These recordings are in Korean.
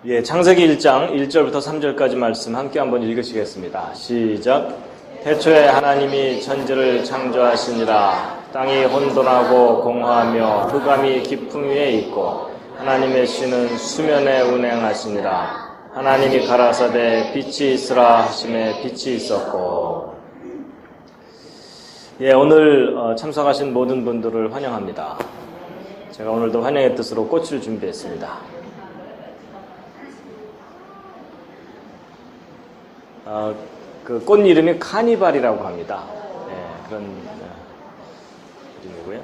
예, 창세기 1장 1절부터 3절까지 말씀 함께 한번 읽으시겠습니다. 시작. 태초에 하나님이 천지를 창조하시니라. 땅이 혼돈하고 공허하며 흑암이 깊음 위에 있고 하나님의 신은 수면에 운행하시니라. 하나님이 가라사대 빛이 있으라 하심에 빛이 있었고. 예, 오늘 참석하신 모든 분들을 환영합니다. 제가 오늘도 환영의 뜻으로 꽃을 준비했습니다. 그 꽃 이름이 카니발이라고 합니다. 예, 그런 이름이고요.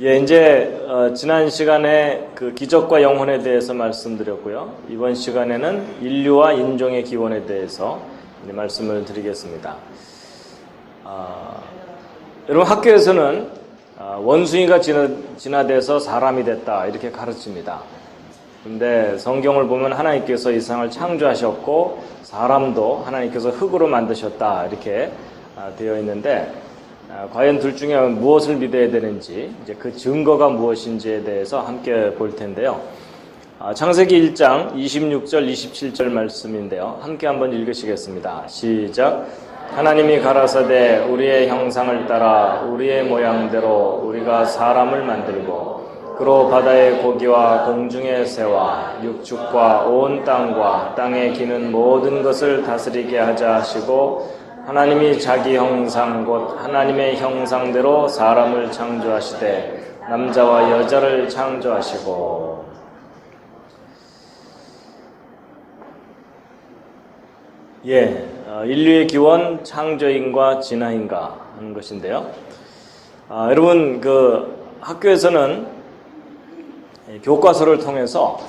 예, 이제 지난 시간에 그 기적과 영혼에 대해서 말씀드렸고요. 이번 시간에는 인류와 인종의 기원에 대해서 말씀을 드리겠습니다. 여러분 학교에서는 원숭이가 진화돼서 사람이 됐다 이렇게 가르칩니다. 근데 성경을 보면 하나님께서 이 세상을 창조하셨고 사람도 하나님께서 흙으로 만드셨다 이렇게 되어 있는데 과연 둘 중에 무엇을 믿어야 되는지 이제 그 증거가 무엇인지에 대해서 함께 볼 텐데요. 창세기 1장 26절 27절 말씀인데요. 함께 한번 읽으시겠습니다. 시작. 하나님이 가라사대 우리의 형상을 따라 우리의 모양대로 우리가 사람을 만들고 그로 바다의 고기와 공중의 새와 육축과 온 땅과 땅에 기는 모든 것을 다스리게 하자 하시고 하나님이 자기 형상 곧 하나님의 형상대로 사람을 창조하시되 남자와 여자를 창조하시고. 예, 인류의 기원 창조인과 진화인가 하는 것인데요. 여러분 그 학교에서는 교과서를 통해서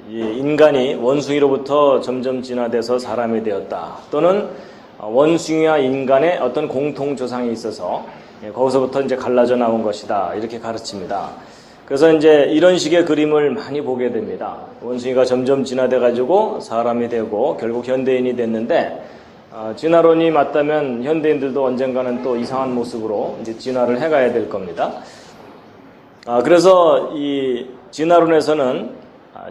인간이 원숭이로부터 점점 진화돼서 사람이 되었다. 또는 원숭이와 인간의 어떤 공통 조상이 있어서 거기서부터 이제 갈라져 나온 것이다. 이렇게 가르칩니다. 그래서 이제 이런 식의 그림을 많이 보게 됩니다. 원숭이가 점점 진화돼 가지고 사람이 되고 결국 현대인이 됐는데 진화론이 맞다면 현대인들도 언젠가는 또 이상한 모습으로 이제 진화를 해가야 될 겁니다. 그래서 이 진화론에서는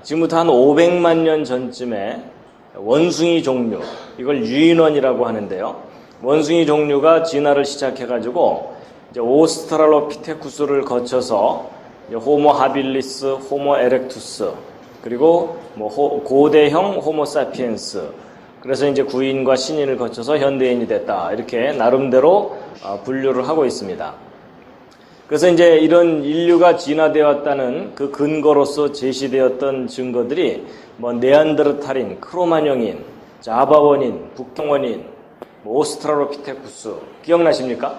지금부터 한 500만 년 전쯤에 원숭이 종류, 이걸 유인원이라고 하는데요. 원숭이 종류가 진화를 시작해가지고 이제 오스트랄로피테쿠스를 거쳐서 호모 하빌리스, 호모 에렉투스, 그리고 뭐 고대형 호모 사피엔스. 그래서 이제 구인과 신인을 거쳐서 현대인이 됐다. 이렇게 나름대로 분류를 하고 있습니다. 그래서 이제 이런 인류가 진화되었다는 그 근거로서 제시되었던 증거들이 뭐 네안데르탈인, 크로마뇽인, 자바원인, 북경원인, 뭐 오스트랄로피테쿠스 기억나십니까?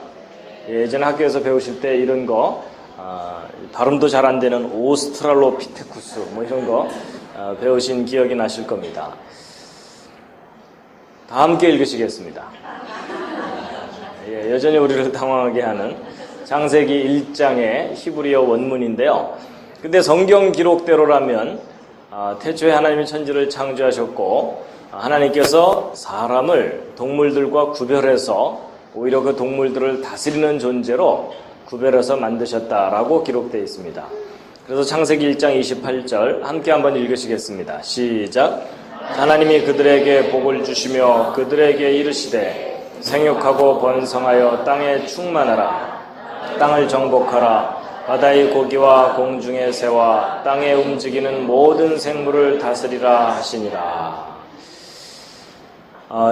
예전에 학교에서 배우실 때 이런 거 발음도 잘 안 되는 오스트랄로피테쿠스 뭐 이런 거 배우신 기억이 나실 겁니다. 다 함께 읽으시겠습니다. 예, 여전히 우리를 당황하게 하는 창세기 1장의 히브리어 원문인데요. 근데 성경 기록대로라면 태초에 하나님이 천지를 창조하셨고 하나님께서 사람을 동물들과 구별해서 오히려 그 동물들을 다스리는 존재로 구별해서 만드셨다라고 기록되어 있습니다. 그래서 창세기 1장 28절 함께 한번 읽으시겠습니다. 시작. 하나님이 그들에게 복을 주시며 그들에게 이르시되 생육하고 번성하여 땅에 충만하라. 땅을 정복하라. 바다의 고기와 공중의 새와 땅에 움직이는 모든 생물을 다스리라 하시니라.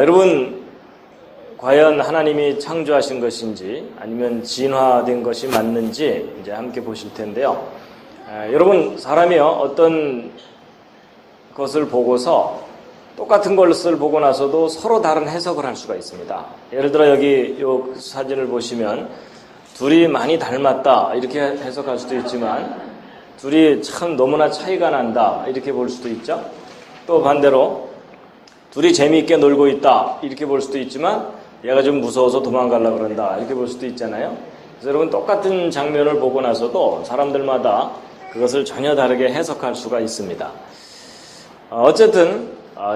여러분 과연 하나님이 창조하신 것인지 아니면 진화된 것이 맞는지 이제 함께 보실 텐데요. 여러분 사람이요 어떤 것을 보고서 똑같은 것을 보고 나서도 서로 다른 해석을 할 수가 있습니다. 예를 들어 여기 이 사진을 보시면 둘이 많이 닮았다 이렇게 해석할 수도 있지만 둘이 참 너무나 차이가 난다 이렇게 볼 수도 있죠. 또 반대로 둘이 재미있게 놀고 있다 이렇게 볼 수도 있지만 얘가 좀 무서워서 도망가려고 그런다 이렇게 볼 수도 있잖아요. 그래서 여러분 똑같은 장면을 보고 나서도 사람들마다 그것을 전혀 다르게 해석할 수가 있습니다. 어쨌든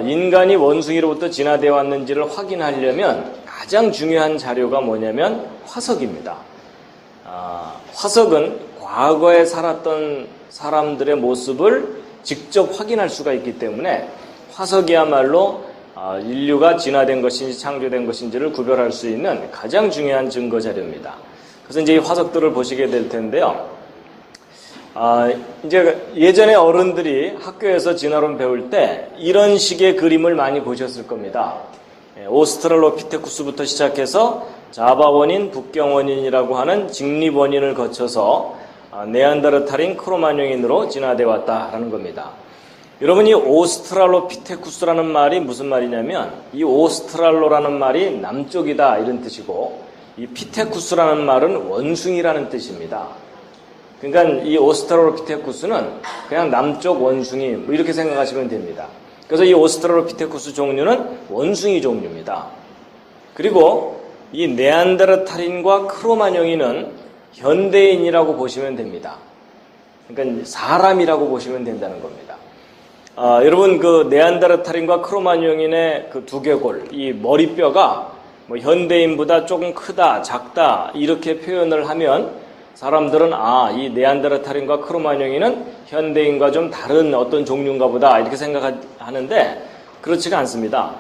인간이 원숭이로부터 진화되어 왔는지를 확인하려면 가장 중요한 자료가 뭐냐면 화석입니다. 화석은 과거에 살았던 사람들의 모습을 직접 확인할 수가 있기 때문에 화석이야말로 인류가 진화된 것인지 창조된 것인지를 구별할 수 있는 가장 중요한 증거 자료입니다. 그래서 이제 이 화석들을 보시게 될 텐데요. 이제 예전에 어른들이 학교에서 진화론 배울 때 이런 식의 그림을 많이 보셨을 겁니다. 오스트랄로피테쿠스부터 시작해서 자바 원인, 북경 원인이라고 하는 직립 원인을 거쳐서 네안데르탈인 크로마뇽인으로 진화되어 왔다라는 겁니다. 여러분, 이 오스트랄로피테쿠스라는 말이 무슨 말이냐면 이 오스트랄로라는 말이 남쪽이다 이런 뜻이고 이 피테쿠스라는 말은 원숭이라는 뜻입니다. 그러니까 이 오스트랄로피테쿠스는 그냥 남쪽 원숭이 뭐 이렇게 생각하시면 됩니다. 그래서 이 오스트랄로피테쿠스 종류는 원숭이 종류입니다. 그리고 이 네안데르탈인과 크로마뇽인은 현대인이라고 보시면 됩니다. 그러니까 사람이라고 보시면 된다는 겁니다. 여러분, 그 네안데르탈인과 크로마뇽인의 그 두개골, 이 머리뼈가 뭐 현대인보다 조금 크다, 작다 이렇게 표현을 하면 사람들은 이 네안데르탈인과 크로마뇽인은 현대인과 좀 다른 어떤 종류인가 보다 이렇게 생각하는데 그렇지가 않습니다.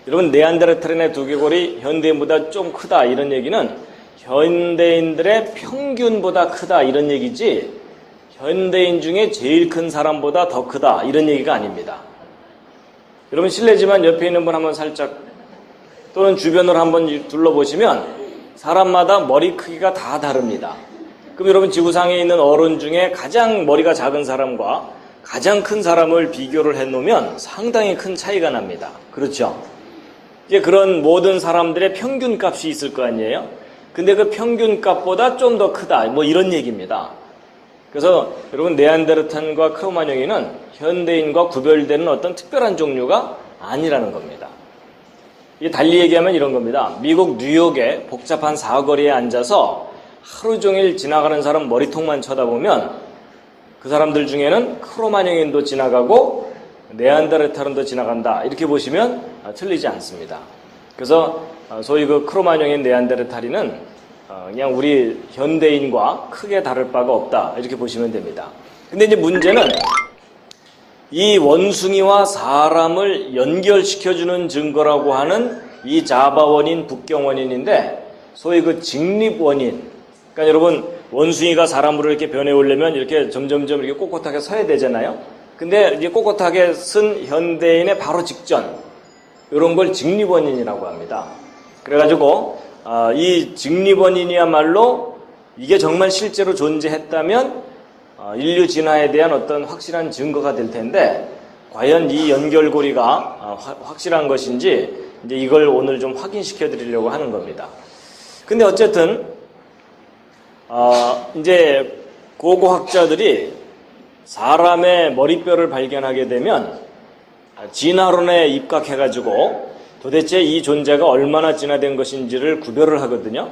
여러분, 네안데르탈인의 두개골이 현대인보다 좀 크다 이런 얘기는 현대인들의 평균보다 크다 이런 얘기지 현대인 중에 제일 큰 사람보다 더 크다 이런 얘기가 아닙니다. 여러분, 실례지만 옆에 있는 분 한번 살짝 또는 주변으로 한번 둘러보시면 사람마다 머리 크기가 다 다릅니다. 그럼 여러분, 지구상에 있는 어른 중에 가장 머리가 작은 사람과 가장 큰 사람을 비교를 해놓으면 상당히 큰 차이가 납니다. 그렇죠? 이제 그런 모든 사람들의 평균값이 있을 거 아니에요? 근데 그 평균값보다 좀 더 크다 뭐 이런 얘기입니다. 그래서 여러분, 네안데르탈과 크로마뇽인은 현대인과 구별되는 어떤 특별한 종류가 아니라는 겁니다. 이게 달리 얘기하면 이런 겁니다. 미국 뉴욕의 복잡한 사거리에 앉아서 하루 종일 지나가는 사람 머리통만 쳐다보면 그 사람들 중에는 크로마뇽인도 지나가고 네안데르탈인도 지나간다 이렇게 보시면 틀리지 않습니다. 그래서 소위 그 크로마뇽인 네안데르탈인은 그냥 우리 현대인과 크게 다를 바가 없다 이렇게 보시면 됩니다. 근데 이제 문제는 이 원숭이와 사람을 연결시켜주는 증거라고 하는 이 자바 원인, 북경 원인인데 소위 그 직립 원인. 그러니까 여러분, 원숭이가 사람으로 이렇게 변해오려면 이렇게 점점점 이렇게 꼿꼿하게 서야 되잖아요. 근데 이제 꼿꼿하게 쓴 현대인의 바로 직전 이런 걸 직립 원인이라고 합니다. 그래가지고 이 직립 원인이야말로 이게 정말 실제로 존재했다면 인류 진화에 대한 어떤 확실한 증거가 될 텐데 과연 이 연결고리가 확실한 것인지 이제 이걸 오늘 좀 확인시켜 드리려고 하는 겁니다. 근데 어쨌든 이제 고고학자들이 사람의 머리뼈를 발견하게 되면 진화론에 입각해가지고 도대체 이 존재가 얼마나 진화된 것인지를 구별을 하거든요.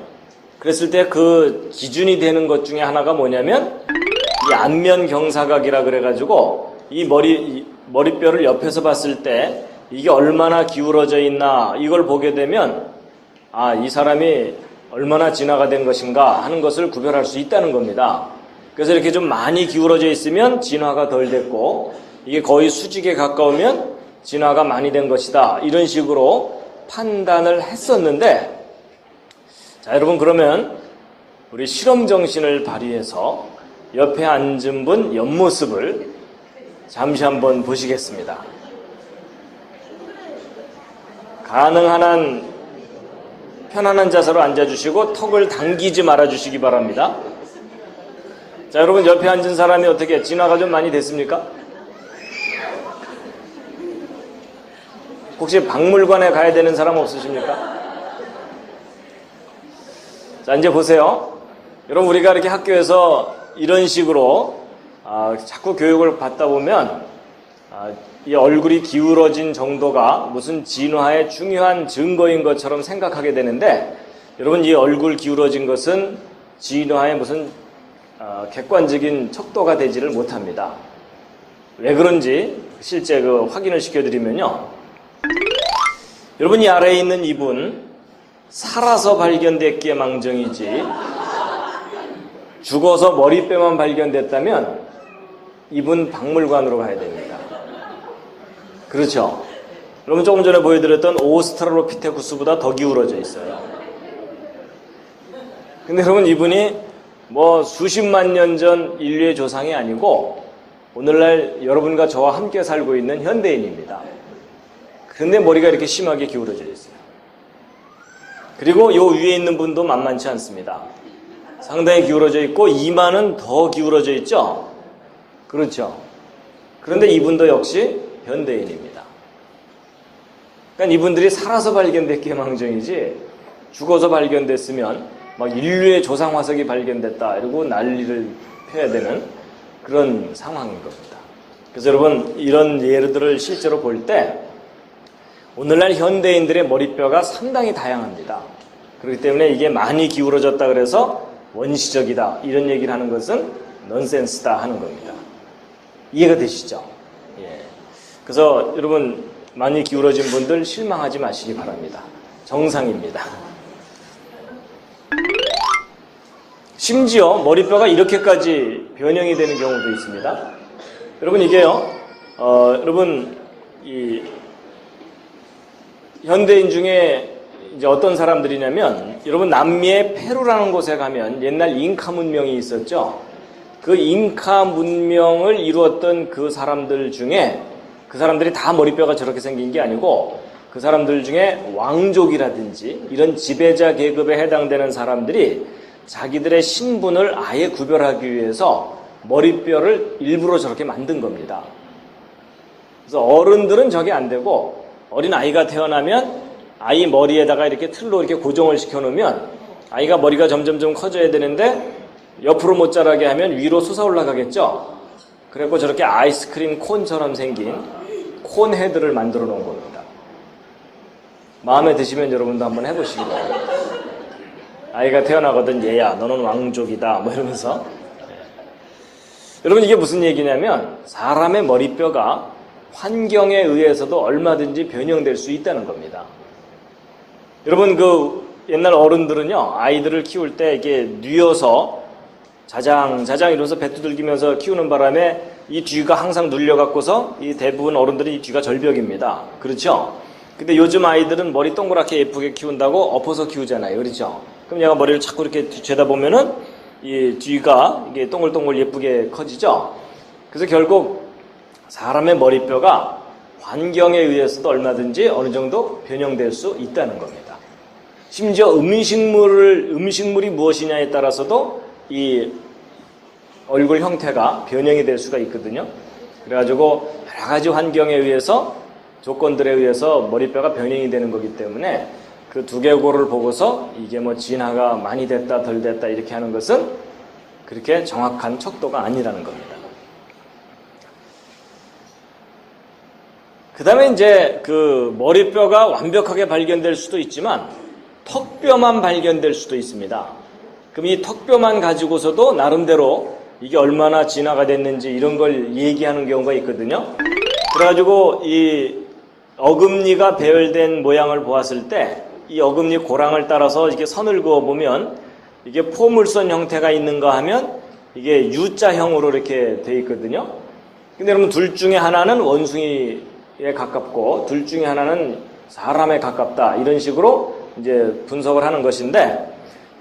그랬을 때 그 기준이 되는 것 중에 하나가 뭐냐면 이 안면 경사각이라 그래가지고 이 머리뼈를 옆에서 봤을 때 이게 얼마나 기울어져 있나 이걸 보게 되면 이 사람이 얼마나 진화가 된 것인가 하는 것을 구별할 수 있다는 겁니다. 그래서 이렇게 좀 많이 기울어져 있으면 진화가 덜 됐고 이게 거의 수직에 가까우면 진화가 많이 된 것이다 이런 식으로 판단을 했었는데 자, 여러분, 그러면 우리 실험 정신을 발휘해서 옆에 앉은 분 옆모습을 잠시 한번 보시겠습니다. 가능한 한 편안한 자세로 앉아주시고 턱을 당기지 말아주시기 바랍니다. 자, 여러분, 옆에 앉은 사람이 어떻게 진화가 좀 많이 됐습니까? 혹시 박물관에 가야 되는 사람 없으십니까? 자, 이제 보세요. 여러분, 우리가 이렇게 학교에서 이런 식으로 자꾸 교육을 받다 보면 이 얼굴이 기울어진 정도가 무슨 진화의 중요한 증거인 것처럼 생각하게 되는데 여러분, 이 얼굴 기울어진 것은 진화의 무슨 객관적인 척도가 되지를 못합니다. 왜 그런지 실제 그 확인을 시켜드리면요. 여러분, 이 아래에 있는 이분 살아서 발견됐기에 망정이지 죽어서 머리뼈만 발견됐다면 이분 박물관으로 가야 됩니다. 그렇죠? 여러분 조금 전에 보여드렸던 오스트랄로피테쿠스보다 더 기울어져 있어요. 근데 여러분 이분이 뭐 수십만 년 전 인류의 조상이 아니고 오늘날 여러분과 저와 함께 살고 있는 현대인입니다. 그런데 머리가 이렇게 심하게 기울어져 있어요. 그리고 요 위에 있는 분도 만만치 않습니다. 상당히 기울어져 있고 이마는 더 기울어져 있죠? 그렇죠? 그런데 이분도 역시 현대인입니다. 그러니까 이분들이 살아서 발견됐기에 망정이지 죽어서 발견됐으면 막 인류의 조상 화석이 발견됐다 이러고 난리를 펴야 되는 그런 상황인 겁니다. 그래서 여러분 이런 예들을 실제로 볼 때 오늘날 현대인들의 머리뼈가 상당히 다양합니다. 그렇기 때문에 이게 많이 기울어졌다 그래서 원시적이다 이런 얘기를 하는 것은 넌센스다 하는 겁니다. 이해가 되시죠? 예. 그래서 여러분 많이 기울어진 분들 실망하지 마시기 바랍니다. 정상입니다. 심지어 머리뼈가 이렇게까지 변형이 되는 경우도 있습니다. 여러분 이게요, 여러분 이 현대인 중에 이제 어떤 사람들이냐면 여러분 남미의 페루라는 곳에 가면 옛날 잉카 문명이 있었죠. 그 잉카 문명을 이루었던 그 사람들 중에 그 사람들이 다 머리뼈가 저렇게 생긴 게 아니고 그 사람들 중에 왕족이라든지 이런 지배자 계급에 해당되는 사람들이 자기들의 신분을 아예 구별하기 위해서 머리뼈를 일부러 저렇게 만든 겁니다. 그래서 어른들은 저게 안 되고 어린 아이가 태어나면 아이 머리에다가 이렇게 틀로 이렇게 고정을 시켜 놓으면 아이가 머리가 점점점 커져야 되는데 옆으로 못 자라게 하면 위로 솟아 올라가겠죠. 그래서 저렇게 아이스크림 콘처럼 생긴 콘 헤드를 만들어 놓은 겁니다. 마음에 드시면 여러분도 한번 해보시기 바랍니다. 아이가 태어나거든 얘야 너는 왕족이다 뭐 이러면서. 여러분 이게 무슨 얘기냐면 사람의 머리뼈가 환경에 의해서도 얼마든지 변형될 수 있다는 겁니다. 여러분 그 옛날 어른들은요 아이들을 키울 때 이게 뉘어서 자장 이러면서 배 두들기면서 키우는 바람에 이 뒤가 항상 눌려갖고서 이 대부분 어른들이 이 뒤가 절벽입니다. 그렇죠? 근데 요즘 아이들은 머리 동그랗게 예쁘게 키운다고 엎어서 키우잖아요. 그렇죠? 그럼 얘가 머리를 자꾸 이렇게 죄다 보면은 이 뒤가 이게 동글동글 예쁘게 커지죠? 그래서 결국 사람의 머리뼈가 환경에 의해서도 얼마든지 어느 정도 변형될 수 있다는 겁니다. 심지어 음식물이 무엇이냐에 따라서도 이 얼굴 형태가 변형이 될 수가 있거든요. 그래가지고 여러 가지 환경에 의해서 조건들에 의해서 머리뼈가 변형이 되는 거기 때문에 그 두개골을 보고서 이게 뭐 진화가 많이 됐다 덜 됐다 이렇게 하는 것은 그렇게 정확한 척도가 아니라는 겁니다. 그 다음에 이제 그 머리뼈가 완벽하게 발견될 수도 있지만 턱뼈만 발견될 수도 있습니다. 그럼 이 턱뼈만 가지고서도 나름대로 이게 얼마나 진화가 됐는지 이런 걸 얘기하는 경우가 있거든요. 그래가지고 이 어금니가 배열된 모양을 보았을 때 이 어금니 고랑을 따라서 이렇게 선을 그어보면 이게 포물선 형태가 있는가 하면 이게 U자형으로 이렇게 돼 있거든요. 근데 여러분 둘 중에 하나는 원숭이에 가깝고 둘 중에 하나는 사람에 가깝다 이런 식으로 이제 분석을 하는 것인데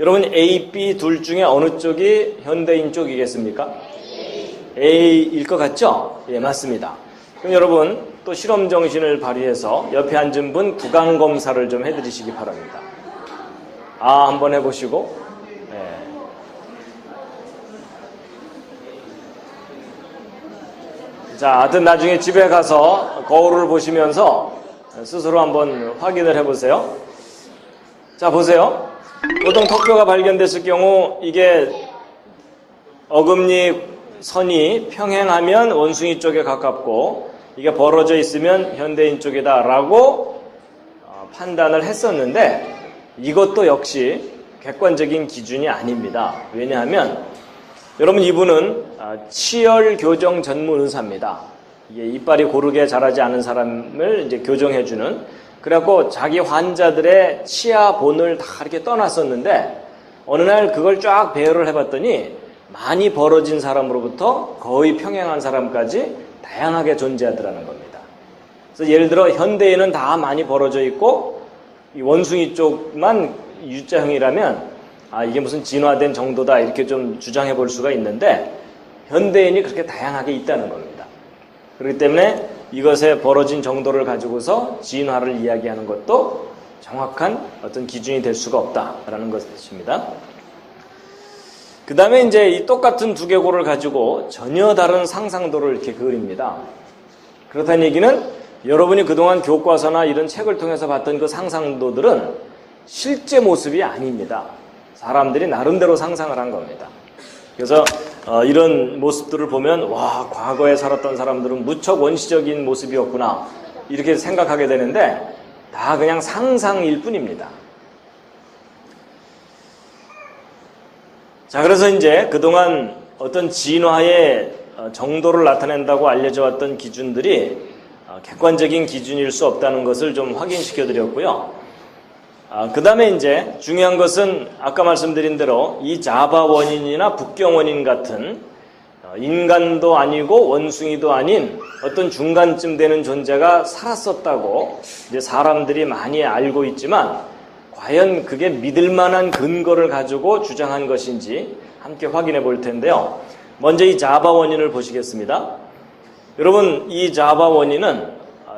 여러분 A, B 둘 중에 어느 쪽이 현대인 쪽이겠습니까? A일 것 같죠? 예, 맞습니다. 그럼 여러분 또 실험 정신을 발휘해서 옆에 앉은 분 구강 검사를 좀 해드리시기 바랍니다. 한번 해보시고. 예. 자, 하여튼 나중에 집에 가서 거울을 보시면서 스스로 한번 확인을 해보세요. 자, 보세요. 보통 턱뼈가 발견됐을 경우 이게 어금니 선이 평행하면 원숭이 쪽에 가깝고 이게 벌어져 있으면 현대인 쪽이다라고 판단을 했었는데 이것도 역시 객관적인 기준이 아닙니다. 왜냐하면 여러분 이분은 치열 교정 전문 의사입니다. 이게 이빨이 고르게 자라지 않은 사람을 이제 교정해주는 그래갖고 자기 환자들의 치아 본을 다 이렇게 떠났었는데 어느 날 그걸 쫙 배열을 해봤더니 많이 벌어진 사람으로부터 거의 평행한 사람까지 다양하게 존재하더라는 겁니다. 그래서 예를 들어 현대에는 다 많이 벌어져 있고 이 원숭이 쪽만 U자형이라면 이게 무슨 진화된 정도다 이렇게 좀 주장해 볼 수가 있는데 현대인이 그렇게 다양하게 있다는 겁니다. 그렇기 때문에 이것의 벌어진 정도를 가지고서 진화를 이야기하는 것도 정확한 어떤 기준이 될 수가 없다라는 것입니다. 그 다음에 이제 이 똑같은 두개골을 가지고 전혀 다른 상상도를 이렇게 그립니다. 그렇다는 얘기는 여러분이 그동안 교과서나 이런 책을 통해서 봤던 그 상상도들은 실제 모습이 아닙니다. 사람들이 나름대로 상상을 한 겁니다. 그래서 이런 모습들을 보면 와, 과거에 살았던 사람들은 무척 원시적인 모습이었구나 이렇게 생각하게 되는데 다 그냥 상상일 뿐입니다. 자, 그래서 이제 그동안 어떤 진화의 정도를 나타낸다고 알려져 왔던 기준들이 객관적인 기준일 수 없다는 것을 좀 확인시켜 드렸고요. 그 다음에 이제 중요한 것은 아까 말씀드린 대로 이 자바 원인이나 북경 원인 같은 인간도 아니고 원숭이도 아닌 어떤 중간쯤 되는 존재가 살았었다고 이제 사람들이 많이 알고 있지만 과연 그게 믿을 만한 근거를 가지고 주장한 것인지 함께 확인해 볼 텐데요. 먼저 이 자바 원인을 보시겠습니다. 여러분, 이 자바 원인은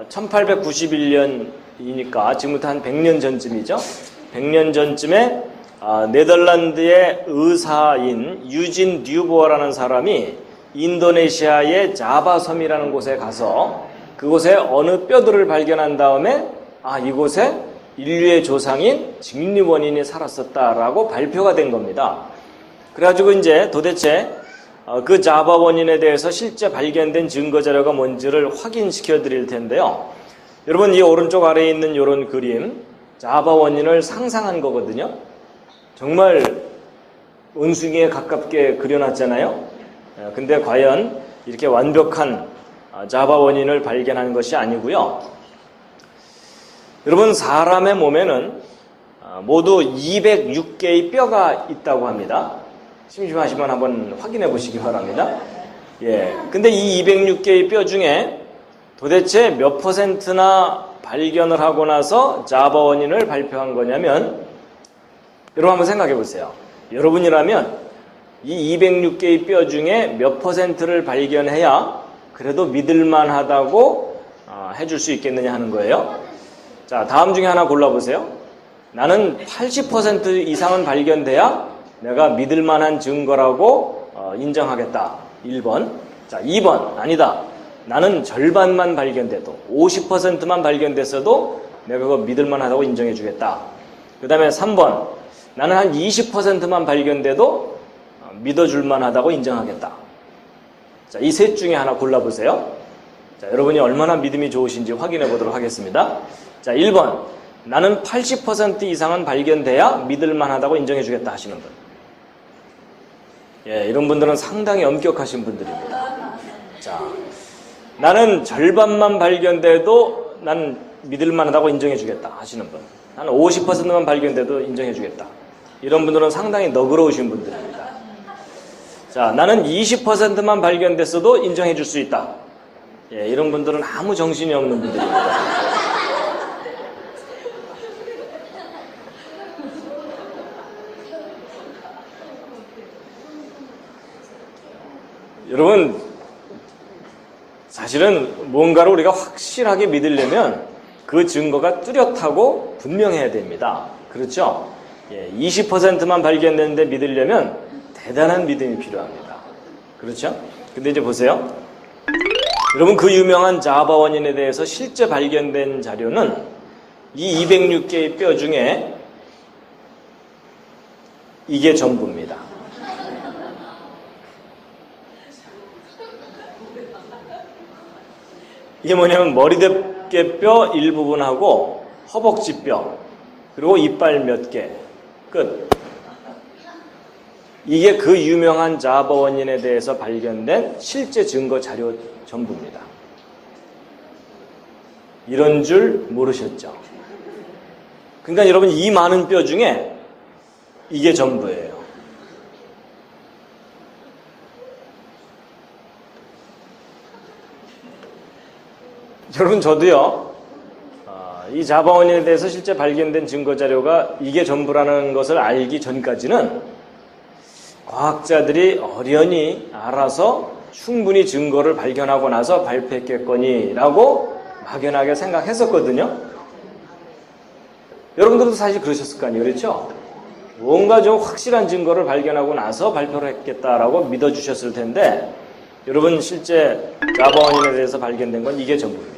1891년이니까 지금부터 한 100년 전쯤이죠. 100년 전쯤에 네덜란드의 의사인 유진 듀보아라는 사람이 인도네시아의 자바 섬이라는 곳에 가서 그곳에 어느 뼈들을 발견한 다음에 이곳에 인류의 조상인 직립 원인이 살았었다라고 발표가 된 겁니다. 그래가지고 이제 도대체 그 자바 원인에 대해서 실제 발견된 증거 자료가 뭔지를 확인시켜 드릴 텐데요. 여러분, 이 오른쪽 아래에 있는 이런 그림, 자바 원인을 상상한 거거든요. 정말 원숭이에 가깝게 그려놨잖아요. 근데 과연 이렇게 완벽한 자바 원인을 발견한 것이 아니고요. 여러분, 사람의 몸에는 모두 206개의 뼈가 있다고 합니다. 심심하시면 한번 확인해 보시기 바랍니다. 근데 이 206개의 뼈 중에 도대체 몇 %나 발견을 하고 나서 자바 원인을 발표한 거냐면, 여러분 한번 생각해 보세요. 여러분이라면 이 206개의 뼈 중에 몇 %를 발견해야 그래도 믿을만 하다고 해줄 수 있겠느냐 하는 거예요. 자, 다음 중에 하나 골라보세요. 나는 80% 이상은 발견돼야 내가 믿을 만한 증거라고 인정하겠다. 1번. 자, 2번. 아니다. 나는 절반만 발견돼도 50%만 발견됐어도 내가 그거 믿을 만하다고 인정해 주겠다. 그 다음에 3번. 나는 한 20%만 발견돼도 믿어줄 만하다고 인정하겠다. 자, 이 셋 중에 하나 골라보세요. 자, 여러분이 얼마나 믿음이 좋으신지 확인해 보도록 하겠습니다. 자, 1번. 나는 80% 이상은 발견돼야 믿을 만하다고 인정해 주겠다 하시는 분. 이런 분들은 상당히 엄격하신 분들입니다. 자, 나는 절반만 발견돼도 난 믿을 만하다고 인정해 주겠다 하시는 분. 나는 50%만 발견돼도 인정해 주겠다. 이런 분들은 상당히 너그러우신 분들입니다. 자, 나는 20%만 발견됐어도 인정해 줄 수 있다. 이런 분들은 아무 정신이 없는 분들입니다. 여러분, 사실은 뭔가를 우리가 확실하게 믿으려면 그 증거가 뚜렷하고 분명해야 됩니다. 그렇죠? 20%만 발견됐는데 믿으려면 대단한 믿음이 필요합니다. 그렇죠? 근데 이제 보세요. 여러분, 그 유명한 자바 원인에 대해서 실제 발견된 자료는 이 206개의 뼈 중에 이게 전부입니다. 이게 뭐냐면 머리대뼈 일부분하고 허벅지뼈, 그리고 이빨 몇 개, 끝. 이게 그 유명한 자바 원인에 대해서 발견된 실제 증거 자료 전부입니다. 이런 줄 모르셨죠? 그러니까 여러분, 이 많은 뼈 중에 이게 전부예요. 여러분 저도요. 이 자바원인에 대해서 실제 발견된 증거 자료가 이게 전부라는 것을 알기 전까지는 과학자들이 어련히 알아서 충분히 증거를 발견하고 나서 발표했겠거니라고 막연하게 생각했었거든요. 여러분들도 사실 그러셨을 거 아니에요, 그렇죠? 뭔가 좀 확실한 증거를 발견하고 나서 발표를 했겠다라고 믿어주셨을 텐데, 여러분 실제 자바원인에 대해서 발견된 건 이게 전부입니다.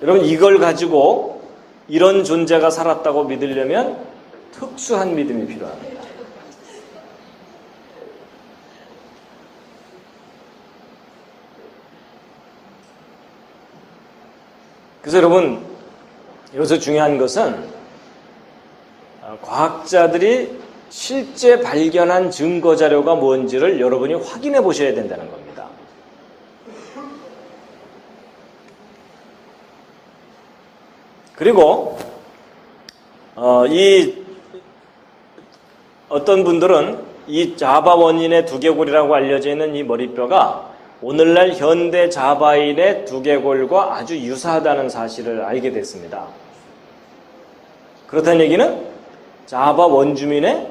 여러분 이걸 가지고 이런 존재가 살았다고 믿으려면 특수한 믿음이 필요합니다. 그래서 여러분 여기서 중요한 것은 과학자들이 실제 발견한 증거 자료가 뭔지를 여러분이 확인해 보셔야 된다는 겁니다. 그리고 어떤 분들은 이 자바 원인의 두개골이라고 알려져 있는 이 머리뼈가 오늘날 현대 자바인의 두개골과 아주 유사하다는 사실을 알게 됐습니다. 그렇다는 얘기는 자바 원주민의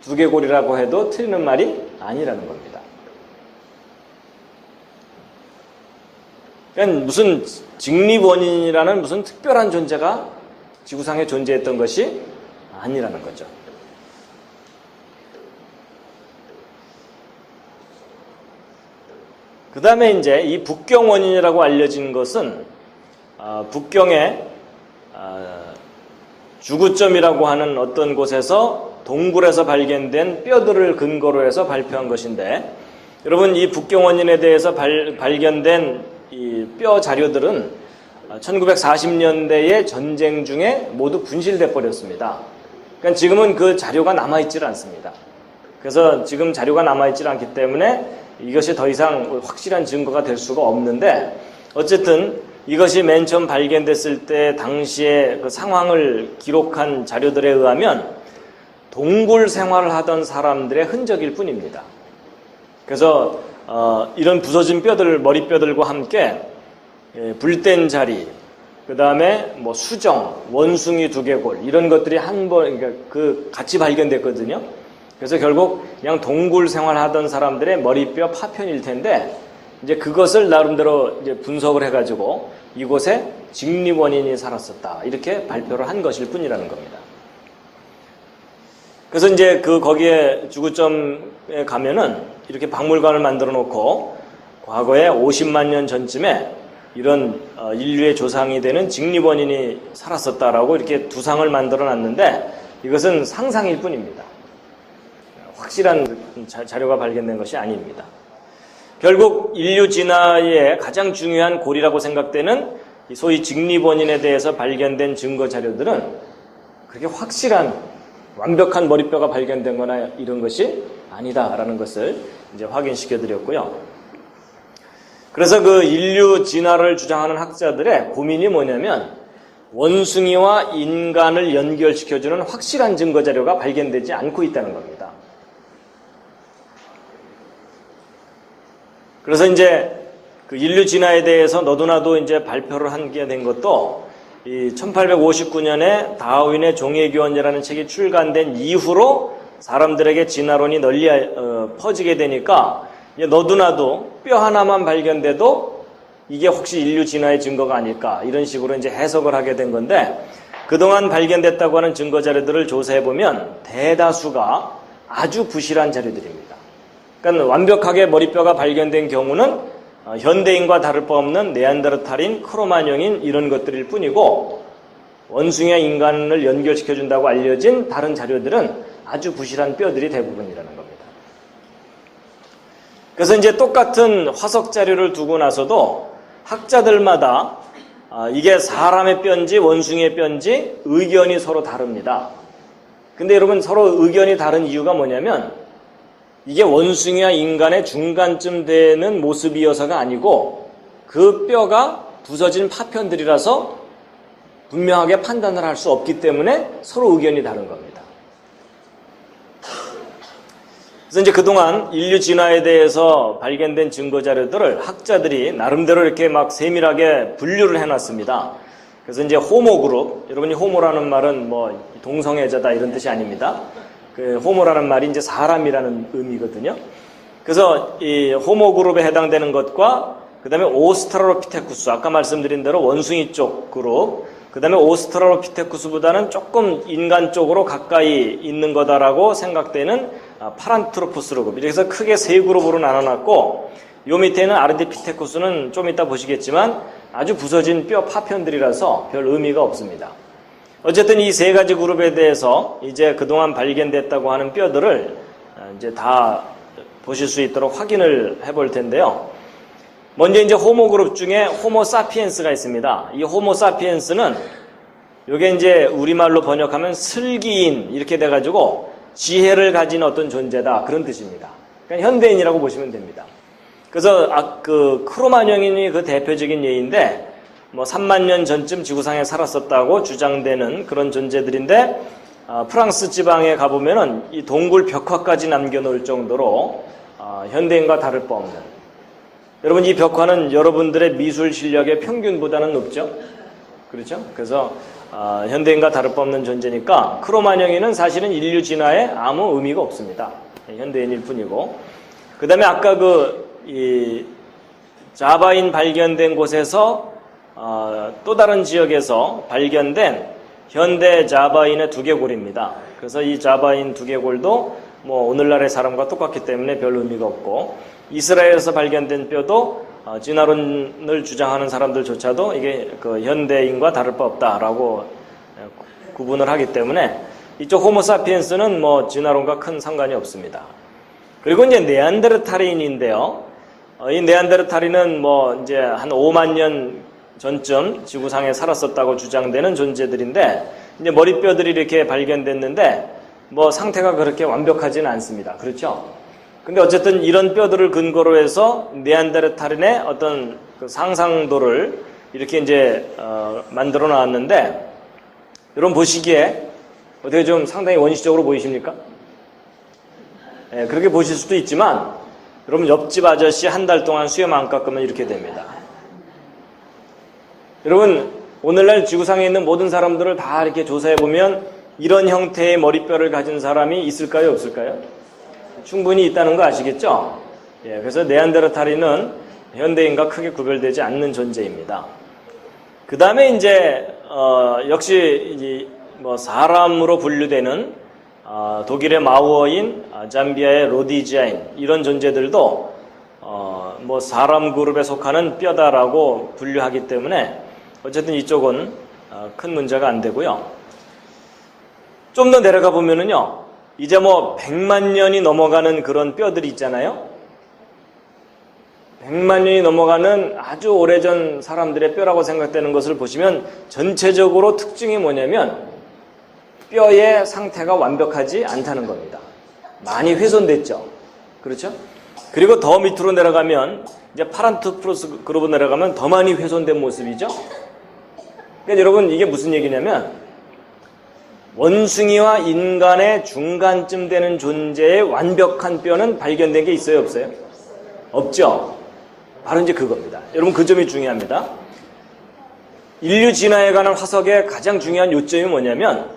두개골이라고 해도 틀리는 말이 아니라는 겁니다. 그러니까 무슨 직립원인이라는 무슨 특별한 존재가 지구상에 존재했던 것이 아니라는 거죠. 그 다음에 이제 이 북경 원인이라고 알려진 것은 북경의 주구점이라고 하는 어떤 곳에서 동굴에서 발견된 뼈들을 근거로 해서 발표한 것인데, 여러분 이 북경 원인에 대해서 발견된 이 뼈 자료들은 1940년대의 전쟁 중에 모두 분실돼 버렸습니다. 그러니까 지금은 그 자료가 남아있질 않습니다. 그래서 지금 자료가 남아있질 않기 때문에 이것이 더 이상 확실한 증거가 될 수가 없는데, 어쨌든 이것이 맨 처음 발견됐을 때 당시의 그 상황을 기록한 자료들에 의하면 동굴 생활을 하던 사람들의 흔적일 뿐입니다. 그래서 이런 부서진 뼈들, 머리뼈들과 함께 불된 자리, 그 다음에 뭐 수정, 원숭이 두개골 이런 것들이 그러니까 같이 발견됐거든요. 그래서 결국 그냥 동굴 생활하던 사람들의 머리뼈 파편일 텐데, 이제 그것을 나름대로 이제 분석을 해가지고 이곳에 직립원인이 살았었다 이렇게 발표를 한 것일 뿐이라는 겁니다. 그래서 이제 거기에 주구점에 가면은 이렇게 박물관을 만들어 놓고 과거에 50만 년 전쯤에 이런 인류의 조상이 되는 직립원인이 살았었다라고 이렇게 두상을 만들어 놨는데, 이것은 상상일 뿐입니다. 확실한 자료가 발견된 것이 아닙니다. 결국 인류 진화의 가장 중요한 고리라고 생각되는 소위 직립원인에 대해서 발견된 증거 자료들은 그렇게 확실한 완벽한 머리뼈가 발견된 거나 이런 것이 아니다라는 것을 이제 확인시켜 드렸고요. 그래서 그 인류 진화를 주장하는 학자들의 고민이 뭐냐면, 원숭이와 인간을 연결시켜주는 확실한 증거 자료가 발견되지 않고 있다는 겁니다. 그래서 이제 그 인류 진화에 대해서 너도나도 이제 발표를 하게 된 것도 이 1859년에 다윈의 종의교원이라는 책이 출간된 이후로 사람들에게 진화론이 널리 퍼지게 되니까 이제 너도나도 뼈 하나만 발견돼도 이게 혹시 인류 진화의 증거가 아닐까 이런 식으로 이제 해석을 하게 된 건데, 그동안 발견됐다고 하는 증거 자료들을 조사해 보면 대다수가 아주 부실한 자료들입니다. 그러니까 완벽하게 머리뼈가 발견된 경우는 현대인과 다를 바 없는 네안데르탈인, 크로마뇽인 이런 것들일 뿐이고, 원숭이와 인간을 연결시켜준다고 알려진 다른 자료들은 아주 부실한 뼈들이 대부분이라는 겁니다. 그래서 이제 똑같은 화석 자료를 두고 나서도 학자들마다 이게 사람의 뼈인지 원숭이의 뼈인지 의견이 서로 다릅니다. 근데 여러분 서로 의견이 다른 이유가 뭐냐면, 이게 원숭이와 인간의 중간쯤 되는 모습이어서가 아니고 그 뼈가 부서진 파편들이라서 분명하게 판단을 할 수 없기 때문에 서로 의견이 다른 겁니다. 그래서 이제 그동안 인류 진화에 대해서 발견된 증거 자료들을 학자들이 나름대로 이렇게 막 세밀하게 분류를 해놨습니다. 그래서 이제 호모 그룹, 여러분이 호모라는 말은 뭐 동성애자다 이런 뜻이 아닙니다. 그 호모라는 말이 이제 사람이라는 의미거든요. 그래서 이 호모 그룹에 해당되는 것과 그 다음에 오스트랄로피테쿠스, 아까 말씀드린 대로 원숭이 쪽 그룹, 그 다음에 오스트랄로피테쿠스보다는 조금 인간 쪽으로 가까이 있는 거다라고 생각되는 파란트로포스 그룹. 이래서 크게 세 그룹으로 나눠놨고, 요 밑에는 아르디피테쿠스는 좀 이따 보시겠지만 아주 부서진 뼈 파편들이라서 별 의미가 없습니다. 어쨌든 이 세 가지 그룹에 대해서 이제 그동안 발견됐다고 하는 뼈들을 이제 다 보실 수 있도록 확인을 해볼 텐데요. 먼저 이제 호모 그룹 중에 호모 사피엔스가 있습니다. 이 호모 사피엔스는 요게 이제 우리말로 번역하면 슬기인 이렇게 돼가지고 지혜를 가진 어떤 존재다 그런 뜻입니다. 그러니까 현대인이라고 보시면 됩니다. 그래서 그 크로마뇽인이 그 대표적인 예인데 뭐 3만 년 전쯤 지구상에 살았었다고 주장되는 그런 존재들인데 프랑스 지방에 가보면은 이 동굴 벽화까지 남겨놓을 정도로 현대인과 다를 바 없는, 여러분 이 벽화는 여러분들의 미술 실력의 평균보다는 높죠? 그렇죠? 그래서 현대인과 다를 바 없는 존재니까 크로마뇽인은 사실은 인류 진화에 아무 의미가 없습니다. 현대인일 뿐이고, 그 다음에 아까 이 자바인 발견된 곳에서 또 다른 지역에서 발견된 현대 자바인의 두개골입니다. 그래서 이 자바인 두개골도 뭐 오늘날의 사람과 똑같기 때문에 별 의미가 없고, 이스라엘에서 발견된 뼈도 진화론을 주장하는 사람들조차도 이게 그 현대인과 다를 바 없다라고 구분을 하기 때문에 이쪽 호모사피엔스는 뭐 진화론과 큰 상관이 없습니다. 그리고 이제 네안데르탈인인데요. 이 네안데르탈인은 뭐 이제 한 5만 년 전쯤 지구상에 살았었다고 주장되는 존재들인데, 이제 머리뼈들이 이렇게 발견됐는데 뭐 상태가 그렇게 완벽하지는 않습니다. 그렇죠? 근데 어쨌든 이런 뼈들을 근거로 해서 네안데르탈인의 어떤 그 상상도를 이렇게 이제 만들어 놨는데, 여러분 보시기에 어떻게 좀 상당히 원시적으로 보이십니까? 예, 그렇게 보실 수도 있지만, 여러분 옆집 아저씨 한 달 동안 수염 안 깎으면 이렇게 됩니다. 여러분 오늘날 지구상에 있는 모든 사람들을 다 이렇게 조사해 보면 이런 형태의 머리뼈를 가진 사람이 있을까요, 없을까요? 충분히 있다는 거 아시겠죠? 예, 그래서 네안데르탈인은 현대인과 크게 구별되지 않는 존재입니다. 그 다음에 이제 역시 뭐 사람으로 분류되는 독일의 마우어인, 잠비아의 로디지아인, 이런 존재들도 뭐 사람 그룹에 속하는 뼈다라고 분류하기 때문에 어쨌든 이쪽은 큰 문제가 안 되고요. 좀 더 내려가 보면은요, 이제 뭐 100만 년이 넘어가는 그런 뼈들이 있잖아요. 100만 년이 넘어가는 아주 오래전 사람들의 뼈라고 생각되는 것을 보시면 전체적으로 특징이 뭐냐면 뼈의 상태가 완벽하지 않다는 겁니다. 많이 훼손됐죠. 그렇죠? 그리고 더 밑으로 내려가면 이제 파란트로포스 그룹으로 내려가면 더 많이 훼손된 모습이죠. 그러니까 여러분 이게 무슨 얘기냐면 원숭이와 인간의 중간쯤 되는 존재의 완벽한 뼈는 발견된 게 있어요, 없어요? 없죠. 바로 이제 그겁니다. 여러분 그 점이 중요합니다. 인류 진화에 관한 화석의 가장 중요한 요점이 뭐냐면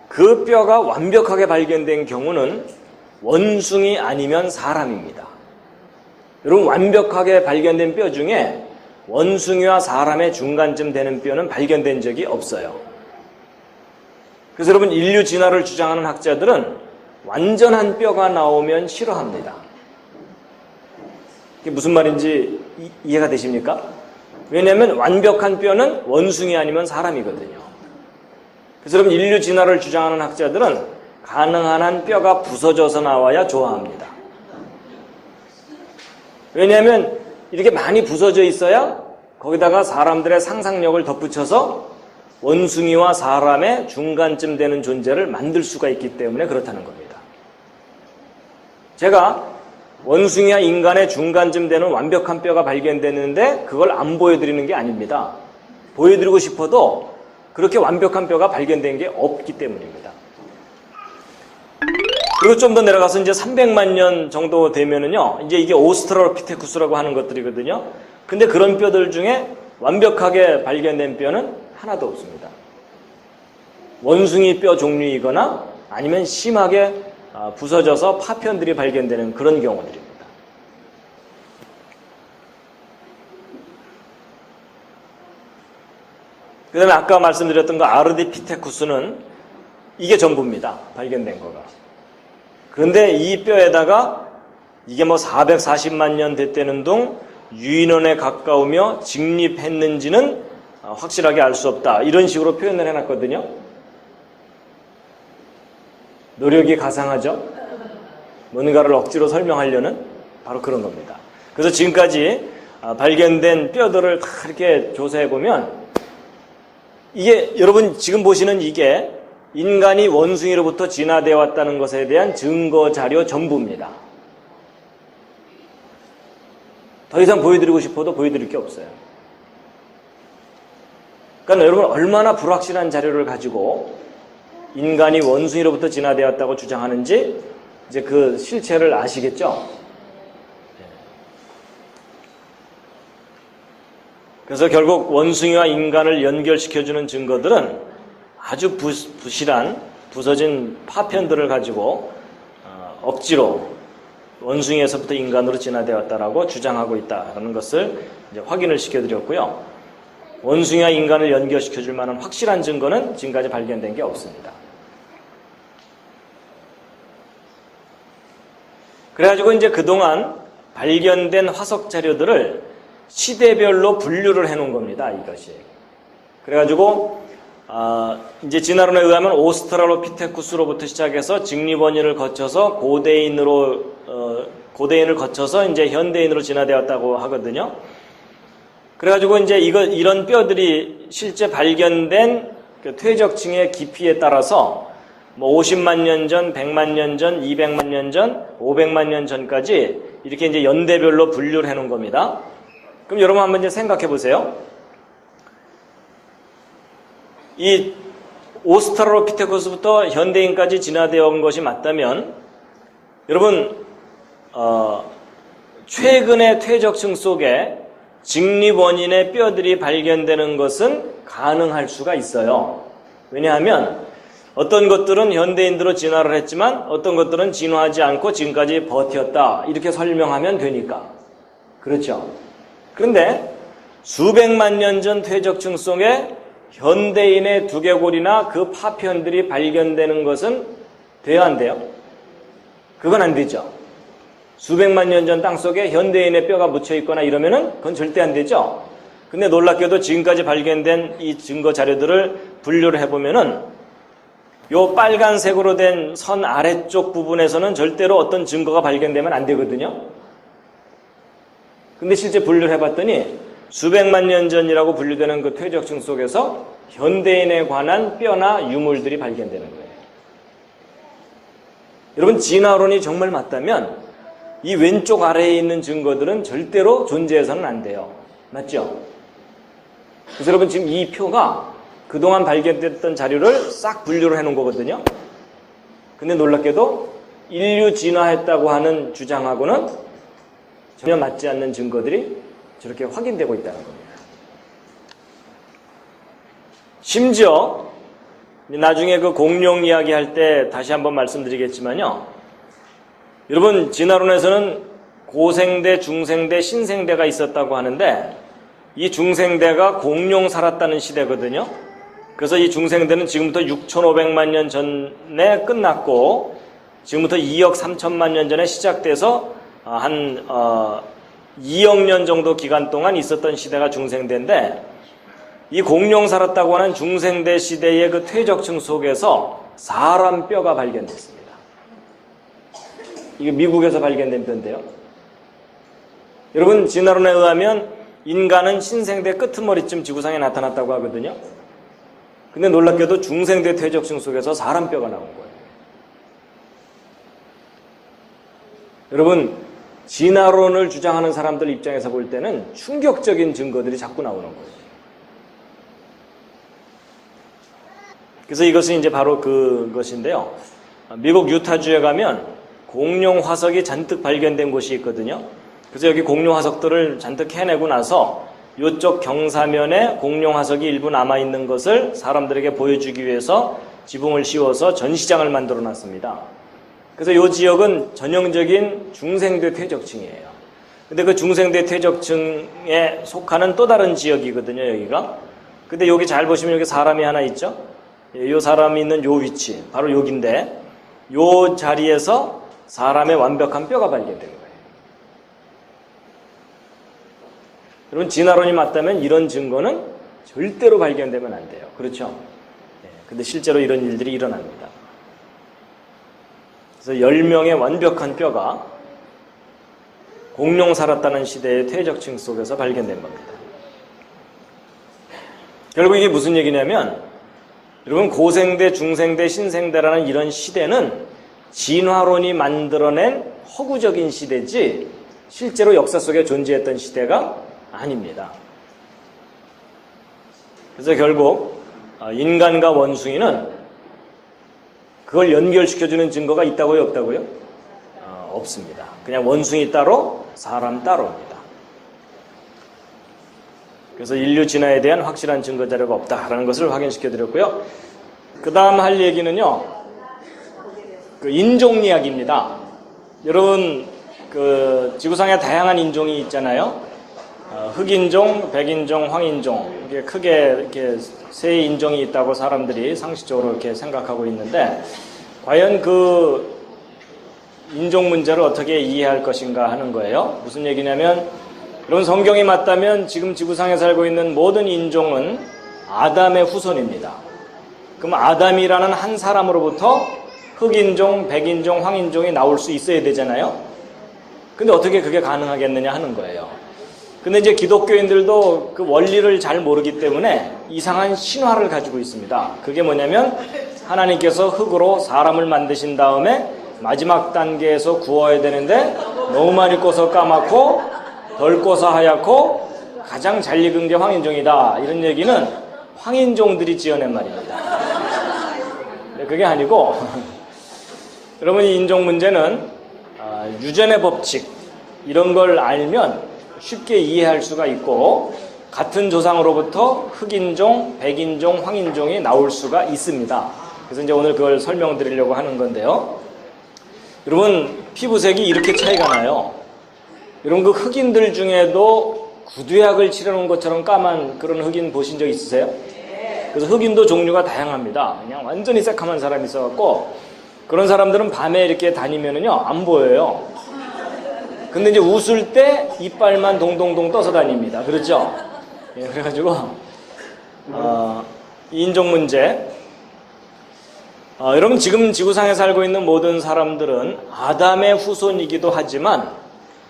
그 뼈가 완벽하게 발견된 경우는 원숭이 아니면 사람입니다. 여러분 완벽하게 발견된 뼈 중에 원숭이와 사람의 중간쯤 되는 뼈는 발견된 적이 없어요. 그래서 여러분 인류 진화를 주장하는 학자들은 완전한 뼈가 나오면 싫어합니다. 이게 무슨 말인지 이해가 되십니까? 왜냐하면 완벽한 뼈는 원숭이 아니면 사람이거든요. 그래서 여러분 인류 진화를 주장하는 학자들은 가능한 한 뼈가 부서져서 나와야 좋아합니다. 왜냐하면 이렇게 많이 부서져 있어야 거기다가 사람들의 상상력을 덧붙여서 원숭이와 사람의 중간쯤 되는 존재를 만들 수가 있기 때문에 그렇다는 겁니다. 제가 원숭이와 인간의 중간쯤 되는 완벽한 뼈가 발견됐는데 그걸 안 보여드리는 게 아닙니다. 보여드리고 싶어도 그렇게 완벽한 뼈가 발견된 게 없기 때문입니다. 그리고 좀 더 내려가서 이제 300만 년 정도 되면은요, 이제 이게 오스트랄로피테쿠스라고 하는 것들이거든요. 근데 그런 뼈들 중에 완벽하게 발견된 뼈는 하나도 없습니다. 원숭이 뼈 종류이거나 아니면 심하게 부서져서 파편들이 발견되는 그런 경우들입니다. 그 다음에 아까 말씀드렸던 거 아르디피테쿠스는 이게 전부입니다. 발견된 거가. 그런데 이 뼈에다가 이게 뭐 440만 년 됐다는 둥 유인원에 가까우며 직립했는지는 확실하게 알 수 없다. 이런 식으로 표현을 해놨거든요. 노력이 가상하죠? 뭔가를 억지로 설명하려는 바로 그런 겁니다. 그래서 지금까지 발견된 뼈들을 다 이렇게 조사해보면 이게 여러분 지금 보시는 이게 인간이 원숭이로부터 진화되어 왔다는 것에 대한 증거 자료 전부입니다. 더 이상 보여드리고 싶어도 보여드릴 게 없어요. 그러니까 여러분 얼마나 불확실한 자료를 가지고 인간이 원숭이로부터 진화되었다고 주장하는지 이제 그 실체를 아시겠죠? 그래서 결국 원숭이와 인간을 연결시켜주는 증거들은 아주 부실한 부서진 파편들을 가지고 억지로 원숭이에서부터 인간으로 진화되었다라고 주장하고 있다는 것을 이제 확인을 시켜드렸고요. 원숭이와 인간을 연결시켜줄 만한 확실한 증거는 지금까지 발견된 게 없습니다. 그래가지고 이제 그동안 발견된 화석 자료들을 시대별로 분류를 해놓은 겁니다. 이것이. 그래가지고 이제 진화론에 의하면 오스트랄로피테쿠스로부터 시작해서 직립원인을 거쳐서 고대인을 거쳐서 이제 현대인으로 진화되었다고 하거든요. 그래가지고 이제 이런 뼈들이 실제 발견된 그 퇴적층의 깊이에 따라서 뭐 50만 년 전, 100만 년 전, 200만 년 전, 500만 년 전까지 이렇게 이제 연대별로 분류를 해놓은 겁니다. 그럼 여러분 한번 이제 생각해 보세요. 이 오스트랄로피테쿠스부터 현대인까지 진화되어 온 것이 맞다면 여러분 최근의 퇴적층 속에 직립원인의 뼈들이 발견되는 것은 가능할 수가 있어요. 왜냐하면 어떤 것들은 현대인으로 진화를 했지만 어떤 것들은 진화하지 않고 지금까지 버텼다 이렇게 설명하면 되니까. 그렇죠? 그런데 수백만 년 전 퇴적층 속에 현대인의 두개골이나 그 파편들이 발견되는 것은 돼야 안 돼요? 그건 안 되죠. 수백만 년 전 땅속에 현대인의 뼈가 묻혀 있거나 이러면은 그건 절대 안 되죠. 근데 놀랍게도 지금까지 발견된 이 증거 자료들을 분류를 해보면은 요 빨간색으로 된 선 아래쪽 부분에서는 절대로 어떤 증거가 발견되면 안 되거든요. 근데 실제 분류를 해봤더니 수백만 년 전이라고 분류되는 그 퇴적층 속에서 현대인에 관한 뼈나 유물들이 발견되는 거예요. 여러분 진화론이 정말 맞다면 이 왼쪽 아래에 있는 증거들은 절대로 존재해서는 안 돼요. 맞죠? 그래서 여러분 지금 이 표가 그동안 발견됐던 자료를 싹 분류를 해놓은 거거든요. 근데 놀랍게도 인류 진화했다고 하는 주장하고는 전혀 맞지 않는 증거들이 저렇게 확인되고 있다는 겁니다. 심지어 나중에 그 공룡 이야기 할 때 다시 한번 말씀드리겠지만요. 여러분 진화론에서는 고생대, 중생대, 신생대가 있었다고 하는데 이 중생대가 공룡 살았다는 시대거든요. 그래서 이 중생대는 지금부터 6,500만 년 전에 끝났고 지금부터 2억 3천만 년 전에 시작돼서 한 2억 년 정도 기간 동안 있었던 시대가 중생대인데 이 공룡 살았다고 하는 중생대 시대의 그 퇴적층 속에서 사람 뼈가 발견됐습니다. 이게 미국에서 발견된 뼈인데요. 여러분 진화론에 의하면 인간은 신생대 끄트머리쯤 지구상에 나타났다고 하거든요. 근데 놀랍게도 중생대 퇴적층 속에서 사람 뼈가 나온 거예요. 여러분 진화론을 주장하는 사람들 입장에서 볼 때는 충격적인 증거들이 자꾸 나오는 거예요. 그래서 이것은 이제 바로 그것인데요. 미국 유타주에 가면 공룡 화석이 잔뜩 발견된 곳이 있거든요. 그래서 여기 공룡 화석들을 잔뜩 해내고 나서 이쪽 경사면에 공룡 화석이 일부 남아있는 것을 사람들에게 보여주기 위해서 지붕을 씌워서 전시장을 만들어 놨습니다. 그래서 이 지역은 전형적인 중생대 퇴적층이에요. 근데 그 중생대 퇴적층에 속하는 또 다른 지역이거든요, 여기가. 근데 여기 잘 보시면 여기 사람이 하나 있죠? 이 사람이 있는 요 위치, 바로 여기인데, 요 자리에서 사람의 완벽한 뼈가 발견된 거예요. 여러분, 진화론이 맞다면 이런 증거는 절대로 발견되면 안 돼요. 그렇죠? 근데 실제로 이런 일들이 일어납니다. 그래서 10명의 완벽한 뼈가 공룡 살았다는 시대의 퇴적층 속에서 발견된 겁니다. 결국 이게 무슨 얘기냐면, 여러분, 고생대, 중생대, 신생대라는 이런 시대는 진화론이 만들어낸 허구적인 시대지 실제로 역사 속에 존재했던 시대가 아닙니다. 그래서 결국 인간과 원숭이는 그걸 연결시켜주는 증거가 있다고요, 없다고요? 없습니다. 그냥 원숭이 따로, 사람 따로입니다. 그래서 인류 진화에 대한 확실한 증거 자료가 없다라는 것을 확인시켜드렸고요. 그 다음 할 얘기는요, 그 인종 이야기입니다. 여러분, 그 지구상에 다양한 인종이 있잖아요. 흑인종, 백인종, 황인종, 이게 크게 이렇게 세 인종이 있다고 사람들이 상식적으로 이렇게 생각하고 있는데, 과연 그 인종 문제를 어떻게 이해할 것인가 하는 거예요. 무슨 얘기냐면, 여러분, 성경이 맞다면 지금 지구상에 살고 있는 모든 인종은 아담의 후손입니다. 그럼 아담이라는 한 사람으로부터 흑인종, 백인종, 황인종이 나올 수 있어야 되잖아요. 근데 어떻게 그게 가능하겠느냐 하는 거예요. 근데 이제 기독교인들도 그 원리를 잘 모르기 때문에 이상한 신화를 가지고 있습니다. 그게 뭐냐면, 하나님께서 흑으로 사람을 만드신 다음에 마지막 단계에서 구워야 되는데 너무 많이 꺼서 까맣고 덜 꺼서 하얗고 가장 잘 익은 게 황인종이다. 이런 얘기는 황인종들이 지어낸 말입니다. 그게 아니고 여러분, 이 인종 문제는 유전의 법칙 이런 걸 알면 쉽게 이해할 수가 있고, 같은 조상으로부터 흑인종, 백인종, 황인종이 나올 수가 있습니다. 그래서 이제 오늘 그걸 설명드리려고 하는 건데요. 여러분, 피부색이 이렇게 차이가 나요. 여러분, 그 흑인들 중에도 구두약을 칠해놓은 것처럼 까만 그런 흑인 보신 적 있으세요? 그래서 흑인도 종류가 다양합니다. 그냥 완전히 새카만 사람이 있어갖고, 그런 사람들은 밤에 이렇게 다니면은요, 안 보여요. 근데 이제 웃을 때 이빨만 동동동 떠서 다닙니다. 그렇죠? 예, 그래가지고, 인종 문제. 여러분, 지금 지구상에 살고 있는 모든 사람들은 아담의 후손이기도 하지만,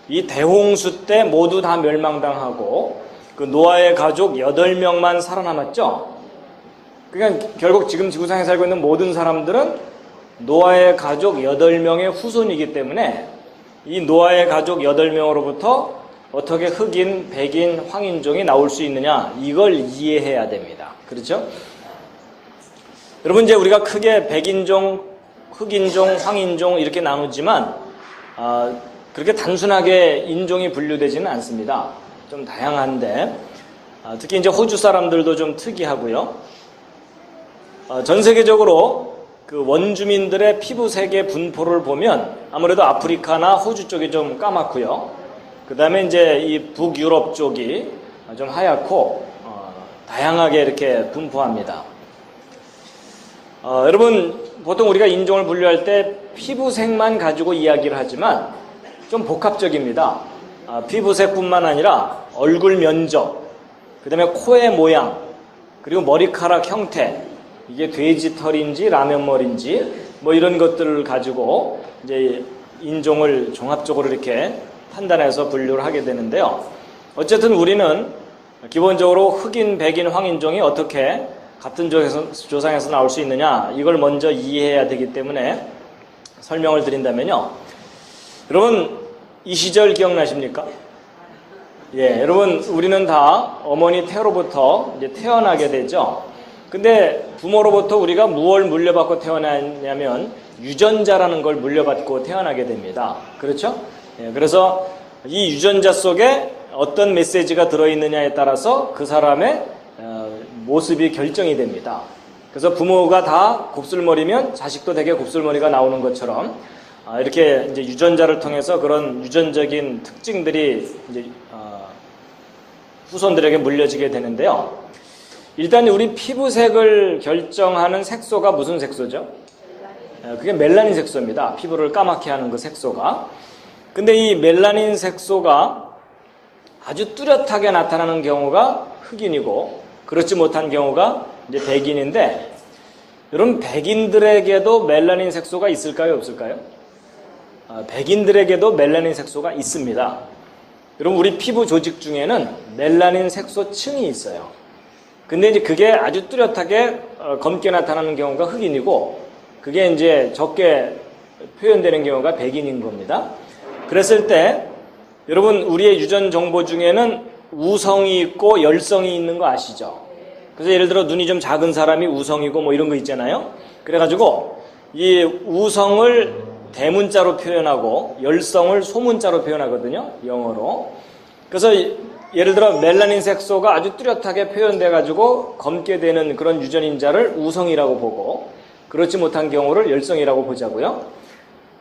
이 대홍수 때 모두 다 멸망당하고, 그 노아의 가족 8명만 살아남았죠? 그러니까 결국 지금 지구상에 살고 있는 모든 사람들은 노아의 가족 8명의 후손이기 때문에, 이 노아의 가족 8명으로부터 어떻게 흑인, 백인, 황인종이 나올 수 있느냐, 이걸 이해해야 됩니다. 그렇죠? 여러분, 이제 우리가 크게 백인종, 흑인종, 황인종 이렇게 나누지만 그렇게 단순하게 인종이 분류되지는 않습니다. 좀 다양한데, 특히 이제 호주 사람들도 좀 특이하고요. 전 세계적으로 그 원주민들의 피부색의 분포를 보면 아무래도 아프리카나 호주 쪽이 좀 까맣고요. 그 다음에 이제 이 북유럽 쪽이 좀 하얗고 다양하게 이렇게 분포합니다. 여러분, 보통 우리가 인종을 분류할 때 피부색만 가지고 이야기를 하지만 좀 복합적입니다. 피부색뿐만 아니라 얼굴 면적, 그 다음에 코의 모양, 그리고 머리카락 형태, 이게 돼지털인지 라면머리인지 뭐 이런 것들을 가지고 이제 인종을 종합적으로 이렇게 판단해서 분류를 하게 되는데요. 어쨌든 우리는 기본적으로 흑인, 백인, 황인종이 어떻게 같은 조상에서 나올 수 있느냐, 이걸 먼저 이해해야 되기 때문에 설명을 드린다면요. 여러분, 이 시절 기억나십니까? 예, 여러분, 우리는 다 어머니 태로부터 이제 태어나게 되죠. 근데 부모로부터 우리가 무엇을 물려받고 태어났냐면 유전자라는 걸 물려받고 태어나게 됩니다. 그렇죠? 예, 그래서 이 유전자 속에 어떤 메시지가 들어있느냐에 따라서 그 사람의 모습이 결정이 됩니다. 그래서 부모가 다 곱슬머리면 자식도 되게 곱슬머리가 나오는 것처럼 이렇게 이제 유전자를 통해서 그런 유전적인 특징들이 이제 후손들에게 물려지게 되는데요. 일단 우리 피부색을 결정하는 색소가 무슨 색소죠? 그게 멜라닌 색소입니다. 피부를 까맣게 하는 그 색소가. 근데 이 멜라닌 색소가 아주 뚜렷하게 나타나는 경우가 흑인이고 그렇지 못한 경우가 이제 백인인데, 여러분 백인들에게도 멜라닌 색소가 있을까요, 없을까요? 백인들에게도 멜라닌 색소가 있습니다. 여러분 우리 피부 조직 중에는 멜라닌 색소층이 있어요. 근데 이제 그게 아주 뚜렷하게 검게 나타나는 경우가 흑인이고, 그게 이제 적게 표현되는 경우가 백인인 겁니다. 그랬을 때 여러분 우리의 유전 정보 중에는 우성이 있고 열성이 있는 거 아시죠? 그래서 예를 들어 눈이 좀 작은 사람이 우성이고 뭐 이런 거 있잖아요. 그래가지고 이 우성을 대문자로 표현하고 열성을 소문자로 표현하거든요, 영어로. 그래서 예를 들어 멜라닌 색소가 아주 뚜렷하게 표현돼가지고 검게 되는 그런 유전인자를 우성이라고 보고, 그렇지 못한 경우를 열성이라고 보자고요.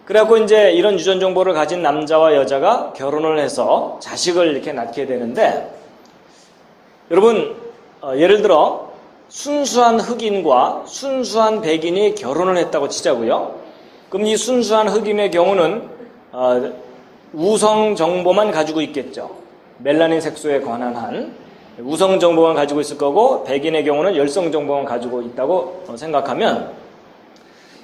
그래갖고 이제 이런 유전 정보를 가진 남자와 여자가 결혼을 해서 자식을 이렇게 낳게 되는데, 여러분 예를 들어 순수한 흑인과 순수한 백인이 결혼을 했다고 치자고요. 그럼 이 순수한 흑인의 경우는 우성 정보만 가지고 있겠죠. 멜라닌 색소에 관한 한 우성 정보만 가지고 있을 거고, 백인의 경우는 열성 정보만 가지고 있다고 생각하면,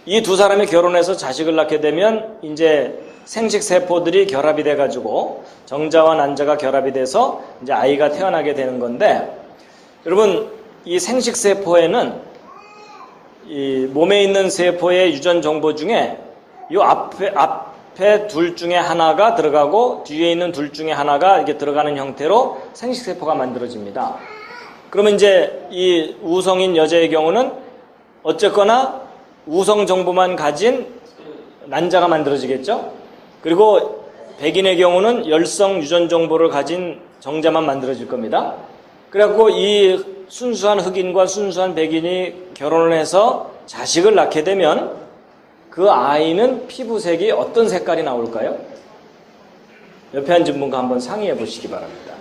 이 두 사람이 결혼해서 자식을 낳게 되면 이제 생식 세포들이 결합이 돼 가지고 정자와 난자가 결합이 돼서 이제 아이가 태어나게 되는 건데, 여러분 이 생식 세포에는 이 몸에 있는 세포의 유전 정보 중에 이 앞에 둘 중에 하나가 들어가고 뒤에 있는 둘 중에 하나가 이렇게 들어가는 형태로 생식 세포가 만들어집니다. 그러면 이제 이 우성인 여자의 경우는 어쨌거나 우성 정보만 가진 난자가 만들어지겠죠. 그리고 백인의 경우는 열성 유전 정보를 가진 정자만 만들어질 겁니다. 그래갖고 이 순수한 흑인과 순수한 백인이 결혼을 해서 자식을 낳게 되면 그 아이는 피부색이 어떤 색깔이 나올까요? 옆에 앉은 분과 한번 상의해 보시기 바랍니다.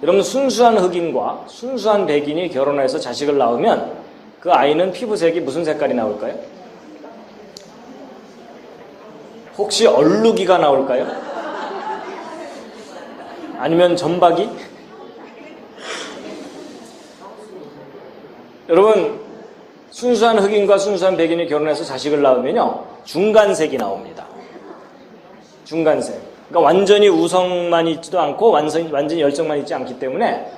여러분 순수한 흑인과 순수한 백인이 결혼해서 자식을 낳으면 그 아이는 피부색이 무슨 색깔이 나올까요? 혹시 얼룩이가 나올까요? 아니면 점박이? 여러분 순수한 흑인과 순수한 백인이 결혼해서 자식을 낳으면요 중간색이 나옵니다. 중간색. 그러니까 완전히 우성만 있지도 않고 완전히 열성만 있지 않기 때문에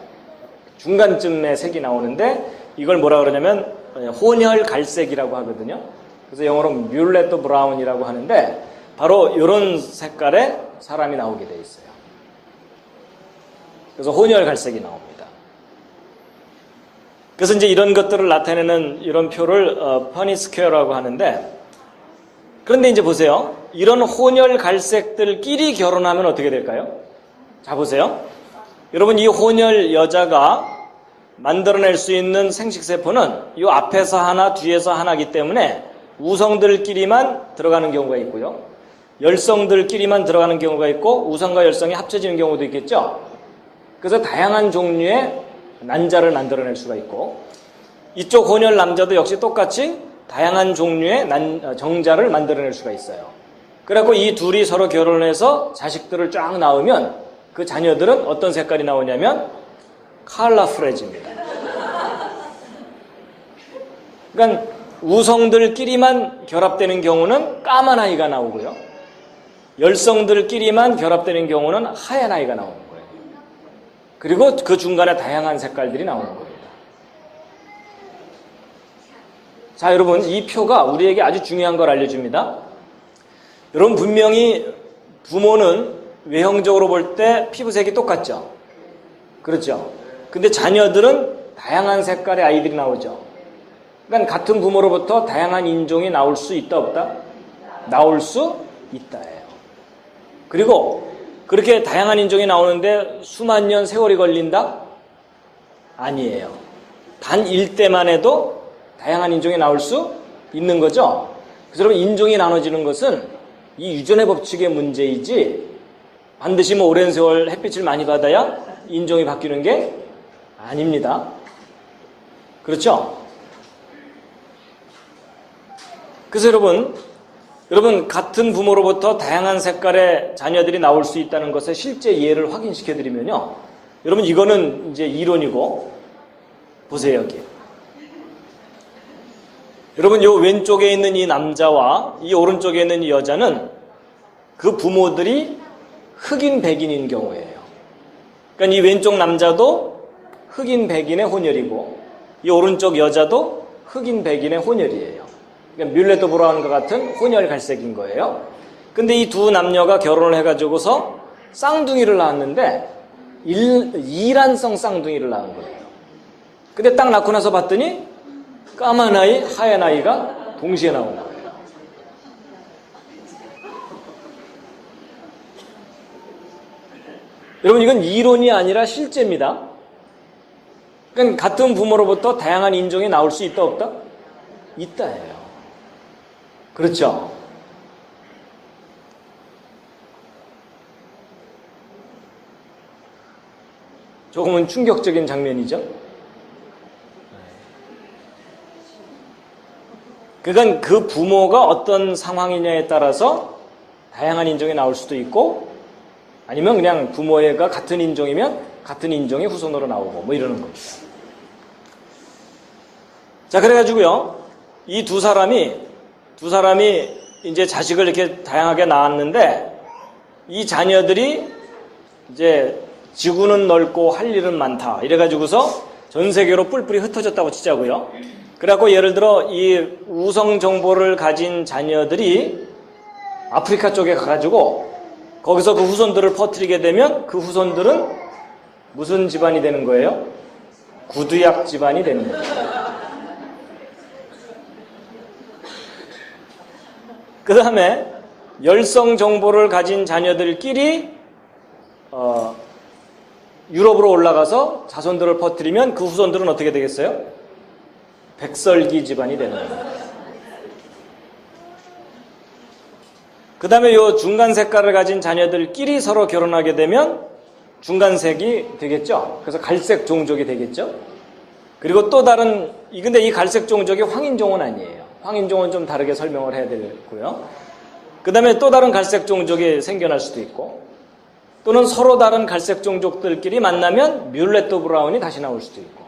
중간쯤의 색이 나오는데, 이걸 뭐라 그러냐면 혼혈 갈색이라고 하거든요. 그래서 영어로 뮬렛도 브라운이라고 하는데, 바로 이런 색깔의 사람이 나오게 돼 있어요. 그래서 혼혈 갈색이 나옵니다. 그래서 이제 이런 것들을 나타내는 이런 표를 퍼니 스퀘어라고 하는데, 그런데 이제 보세요. 이런 혼혈 갈색들끼리 결혼하면 어떻게 될까요? 자 보세요. 여러분 이 혼혈 여자가 만들어낼 수 있는 생식세포는 이 앞에서 하나 뒤에서 하나이기 때문에 우성들끼리만 들어가는 경우가 있고요, 열성들끼리만 들어가는 경우가 있고, 우성과 열성이 합쳐지는 경우도 있겠죠. 그래서 다양한 종류의 난자를 만들어낼 수가 있고, 이쪽 혼혈 남자도 역시 똑같이 다양한 종류의 정자를 만들어낼 수가 있어요. 그래갖고 이 둘이 서로 결혼을 해서 자식들을 쫙 낳으면 그 자녀들은 어떤 색깔이 나오냐면 컬러풀해집니다. 그러니까 우성들끼리만 결합되는 경우는 까만 아이가 나오고요, 열성들끼리만 결합되는 경우는 하얀 아이가 나오는 거예요. 그리고 그 중간에 다양한 색깔들이 나오는 겁니다. 자 여러분, 이 표가 우리에게 아주 중요한 걸 알려줍니다. 여러분 분명히 부모는 외형적으로 볼 때 피부색이 똑같죠. 그렇죠. 근데 자녀들은 다양한 색깔의 아이들이 나오죠. 그러니까 같은 부모로부터 다양한 인종이 나올 수 있다 없다? 나올 수 있다예요. 그리고 그렇게 다양한 인종이 나오는데 수만 년 세월이 걸린다? 아니에요. 단 일대만 해도 다양한 인종이 나올 수 있는 거죠. 그래서 여러분, 인종이 나눠지는 것은 이 유전의 법칙의 문제이지 반드시 뭐 오랜 세월 햇빛을 많이 받아야 인종이 바뀌는 게 아닙니다. 그렇죠? 그래서 여러분 같은 부모로부터 다양한 색깔의 자녀들이 나올 수 있다는 것의 실제 예를 확인시켜 드리면요. 여러분, 이거는 이제 이론이고, 보세요, 여기. 여러분, 요 왼쪽에 있는 이 남자와 이 오른쪽에 있는 이 여자는 그 부모들이 흑인 백인인 경우예요. 그러니까 이 왼쪽 남자도 흑인 백인의 혼혈이고 이 오른쪽 여자도 흑인 백인의 혼혈이에요. 그러니까 뮬레트 브라운과 같은 혼혈 갈색인 거예요. 근데 이 두 남녀가 결혼을 해가지고서 쌍둥이를 낳았는데 이란성 쌍둥이를 낳은 거예요. 근데 딱 낳고 나서 봤더니 까만 아이, 하얀 아이가 동시에 나온 거예요. 여러분, 이건 이론이 아니라 실제입니다. 그러니까 같은 부모로부터 다양한 인종이 나올 수 있다 없다? 있다예요. 그렇죠? 조금은 충격적인 장면이죠? 그러니까 그 부모가 어떤 상황이냐에 따라서 다양한 인종이 나올 수도 있고, 아니면 그냥 부모가 같은 인종이면 같은 인종의 후손으로 나오고 뭐 이러는 겁니다. 자, 그래가지고요, 이 두 사람이 이제 자식을 이렇게 다양하게 낳았는데, 이 자녀들이 이제 지구는 넓고 할 일은 많다 이래가지고서 전 세계로 뿔뿔이 흩어졌다고 치자고요. 그래갖고 예를 들어 이 우성 정보를 가진 자녀들이 아프리카 쪽에 가가지고 거기서 그 후손들을 퍼뜨리게 되면 그 후손들은 무슨 집안이 되는 거예요? 구두약 집안이 되는 거예요. 그 다음에 열성 정보를 가진 자녀들끼리 유럽으로 올라가서 자손들을 퍼뜨리면 그 후손들은 어떻게 되겠어요? 백설기 집안이 되는 거예요. 그 다음에 요 중간 색깔을 가진 자녀들끼리 서로 결혼하게 되면 중간색이 되겠죠. 그래서 갈색 종족이 되겠죠. 그리고 또 다른, 근데 이 갈색 종족이 황인종은 아니에요. 황인종은 좀 다르게 설명을 해야 되고요. 그 다음에 또 다른 갈색 종족이 생겨날 수도 있고, 또는 서로 다른 갈색 종족들끼리 만나면 뮬레트 브라운이 다시 나올 수도 있고.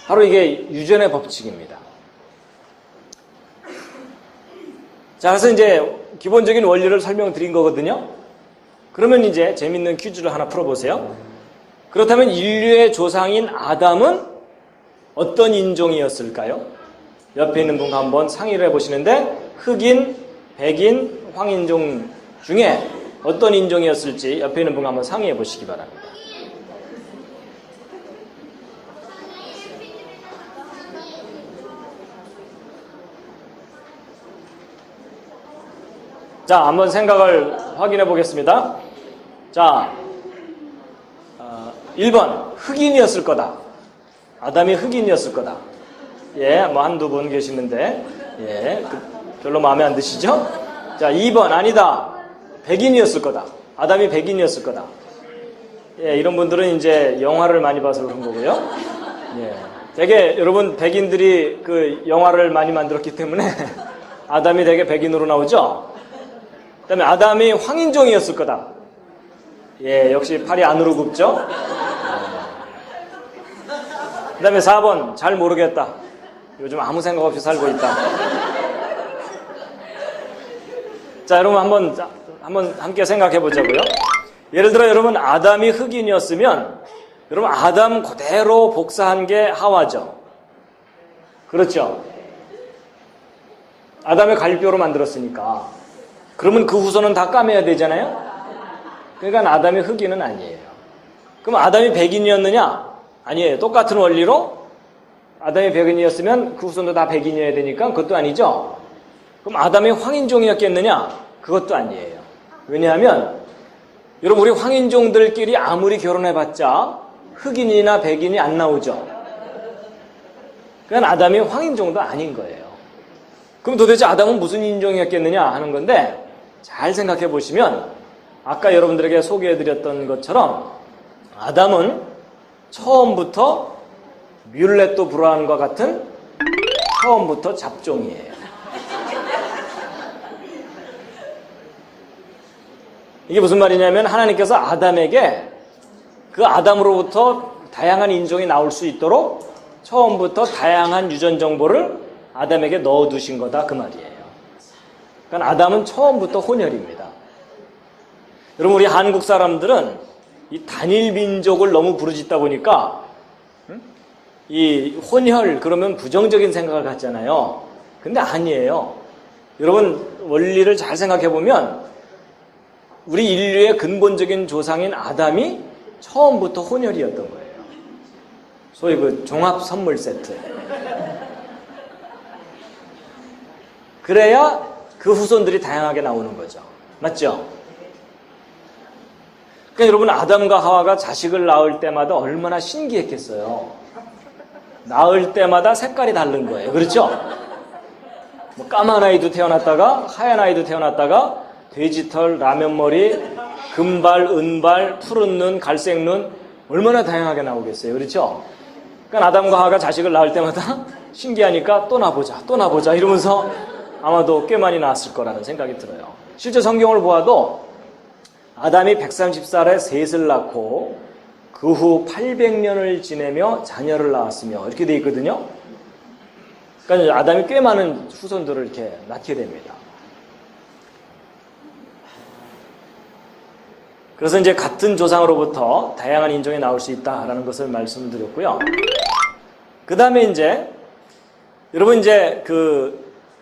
바로 이게 유전의 법칙입니다. 자, 그래서 이제 기본적인 원리를 설명드린 거거든요. 그러면 이제 재밌는 퀴즈를 하나 풀어보세요. 그렇다면 인류의 조상인 아담은 어떤 인종이었을까요? 옆에 있는 분과 한번 상의를 해보시는데, 흑인, 백인, 황인종 중에 어떤 인종이었을지 옆에 있는 분과 한번 상의해 보시기 바랍니다. 자, 한번 생각을 확인해 보겠습니다. 자, 1번 흑인이었을 거다. 아담이 흑인이었을 거다. 예, 뭐 한두 분 계시는데, 예, 별로 마음에 안 드시죠? 자, 2번 아니다. 백인이었을 거다. 아담이 백인이었을 거다. 예, 이런 분들은 이제 영화를 많이 봐서 그런 거고요. 예, 되게 여러분 백인들이 그 영화를 많이 만들었기 때문에 아담이 되게 백인으로 나오죠. 그다음에 아담이 황인종이었을 거다. 예, 역시 팔이 안으로 굽죠. 그다음에 4번 잘 모르겠다. 요즘 아무 생각 없이 살고 있다. 자, 여러분 한번 함께 생각해 보자고요. 예를 들어 여러분 아담이 흑인이었으면 여러분 아담 그대로 복사한 게 하와죠. 그렇죠? 아담의 갈비뼈로 만들었으니까. 그러면 그 후손은 다 까매야 되잖아요? 그러니까 아담이 흑인은 아니에요. 그럼 아담이 백인이었느냐? 아니에요. 똑같은 원리로 아담이 백인이었으면 그 후손도 다 백인이어야 되니까 그것도 아니죠. 그럼 아담이 황인종이었겠느냐? 그것도 아니에요. 왜냐하면 여러분 우리 황인종들끼리 아무리 결혼해봤자 흑인이나 백인이 안 나오죠. 그러니까 아담이 황인종도 아닌 거예요. 그럼 도대체 아담은 무슨 인종이었겠느냐 하는 건데 잘 생각해 보시면 아까 여러분들에게 소개해드렸던 것처럼 아담은 처음부터 뮬렛도 브라운과 같은 처음부터 잡종이에요. 이게 무슨 말이냐면 하나님께서 아담에게 그 아담으로부터 다양한 인종이 나올 수 있도록 처음부터 다양한 유전 정보를 아담에게 넣어두신 거다 그 말이에요. 그러니까 아담은 처음부터 혼혈입니다. 여러분 우리 한국 사람들은 이 단일 민족을 너무 부르짖다 보니까 이 혼혈 그러면 부정적인 생각을 갖잖아요. 근데 아니에요. 여러분 원리를 잘 생각해 보면 우리 인류의 근본적인 조상인 아담이 처음부터 혼혈이었던 거예요. 소위 그 종합 선물 세트. 그래야 그 후손들이 다양하게 나오는 거죠. 맞죠? 그러니까 여러분 아담과 하와가 자식을 낳을 때마다 얼마나 신기했겠어요. 낳을 때마다 색깔이 다른 거예요. 그렇죠? 뭐 까만 아이도 태어났다가 하얀 아이도 태어났다가 돼지털, 라면머리, 금발, 은발, 푸른 눈, 갈색 눈 얼마나 다양하게 나오겠어요. 그렇죠? 그러니까 아담과 하와가 자식을 낳을 때마다 신기하니까 또 나보자 이러면서 아마도 꽤 많이 나왔을 거라는 생각이 들어요. 실제 성경을 보아도 아담이 130살에 셋을 낳고 그 후 800년을 지내며 자녀를 낳았으며 이렇게 돼 있거든요. 그러니까 아담이 꽤 많은 후손들을 이렇게 낳게 됩니다. 그래서 이제 같은 조상으로부터 다양한 인종이 나올 수 있다라는 것을 말씀드렸고요. 그 다음에 이제 여러분 이제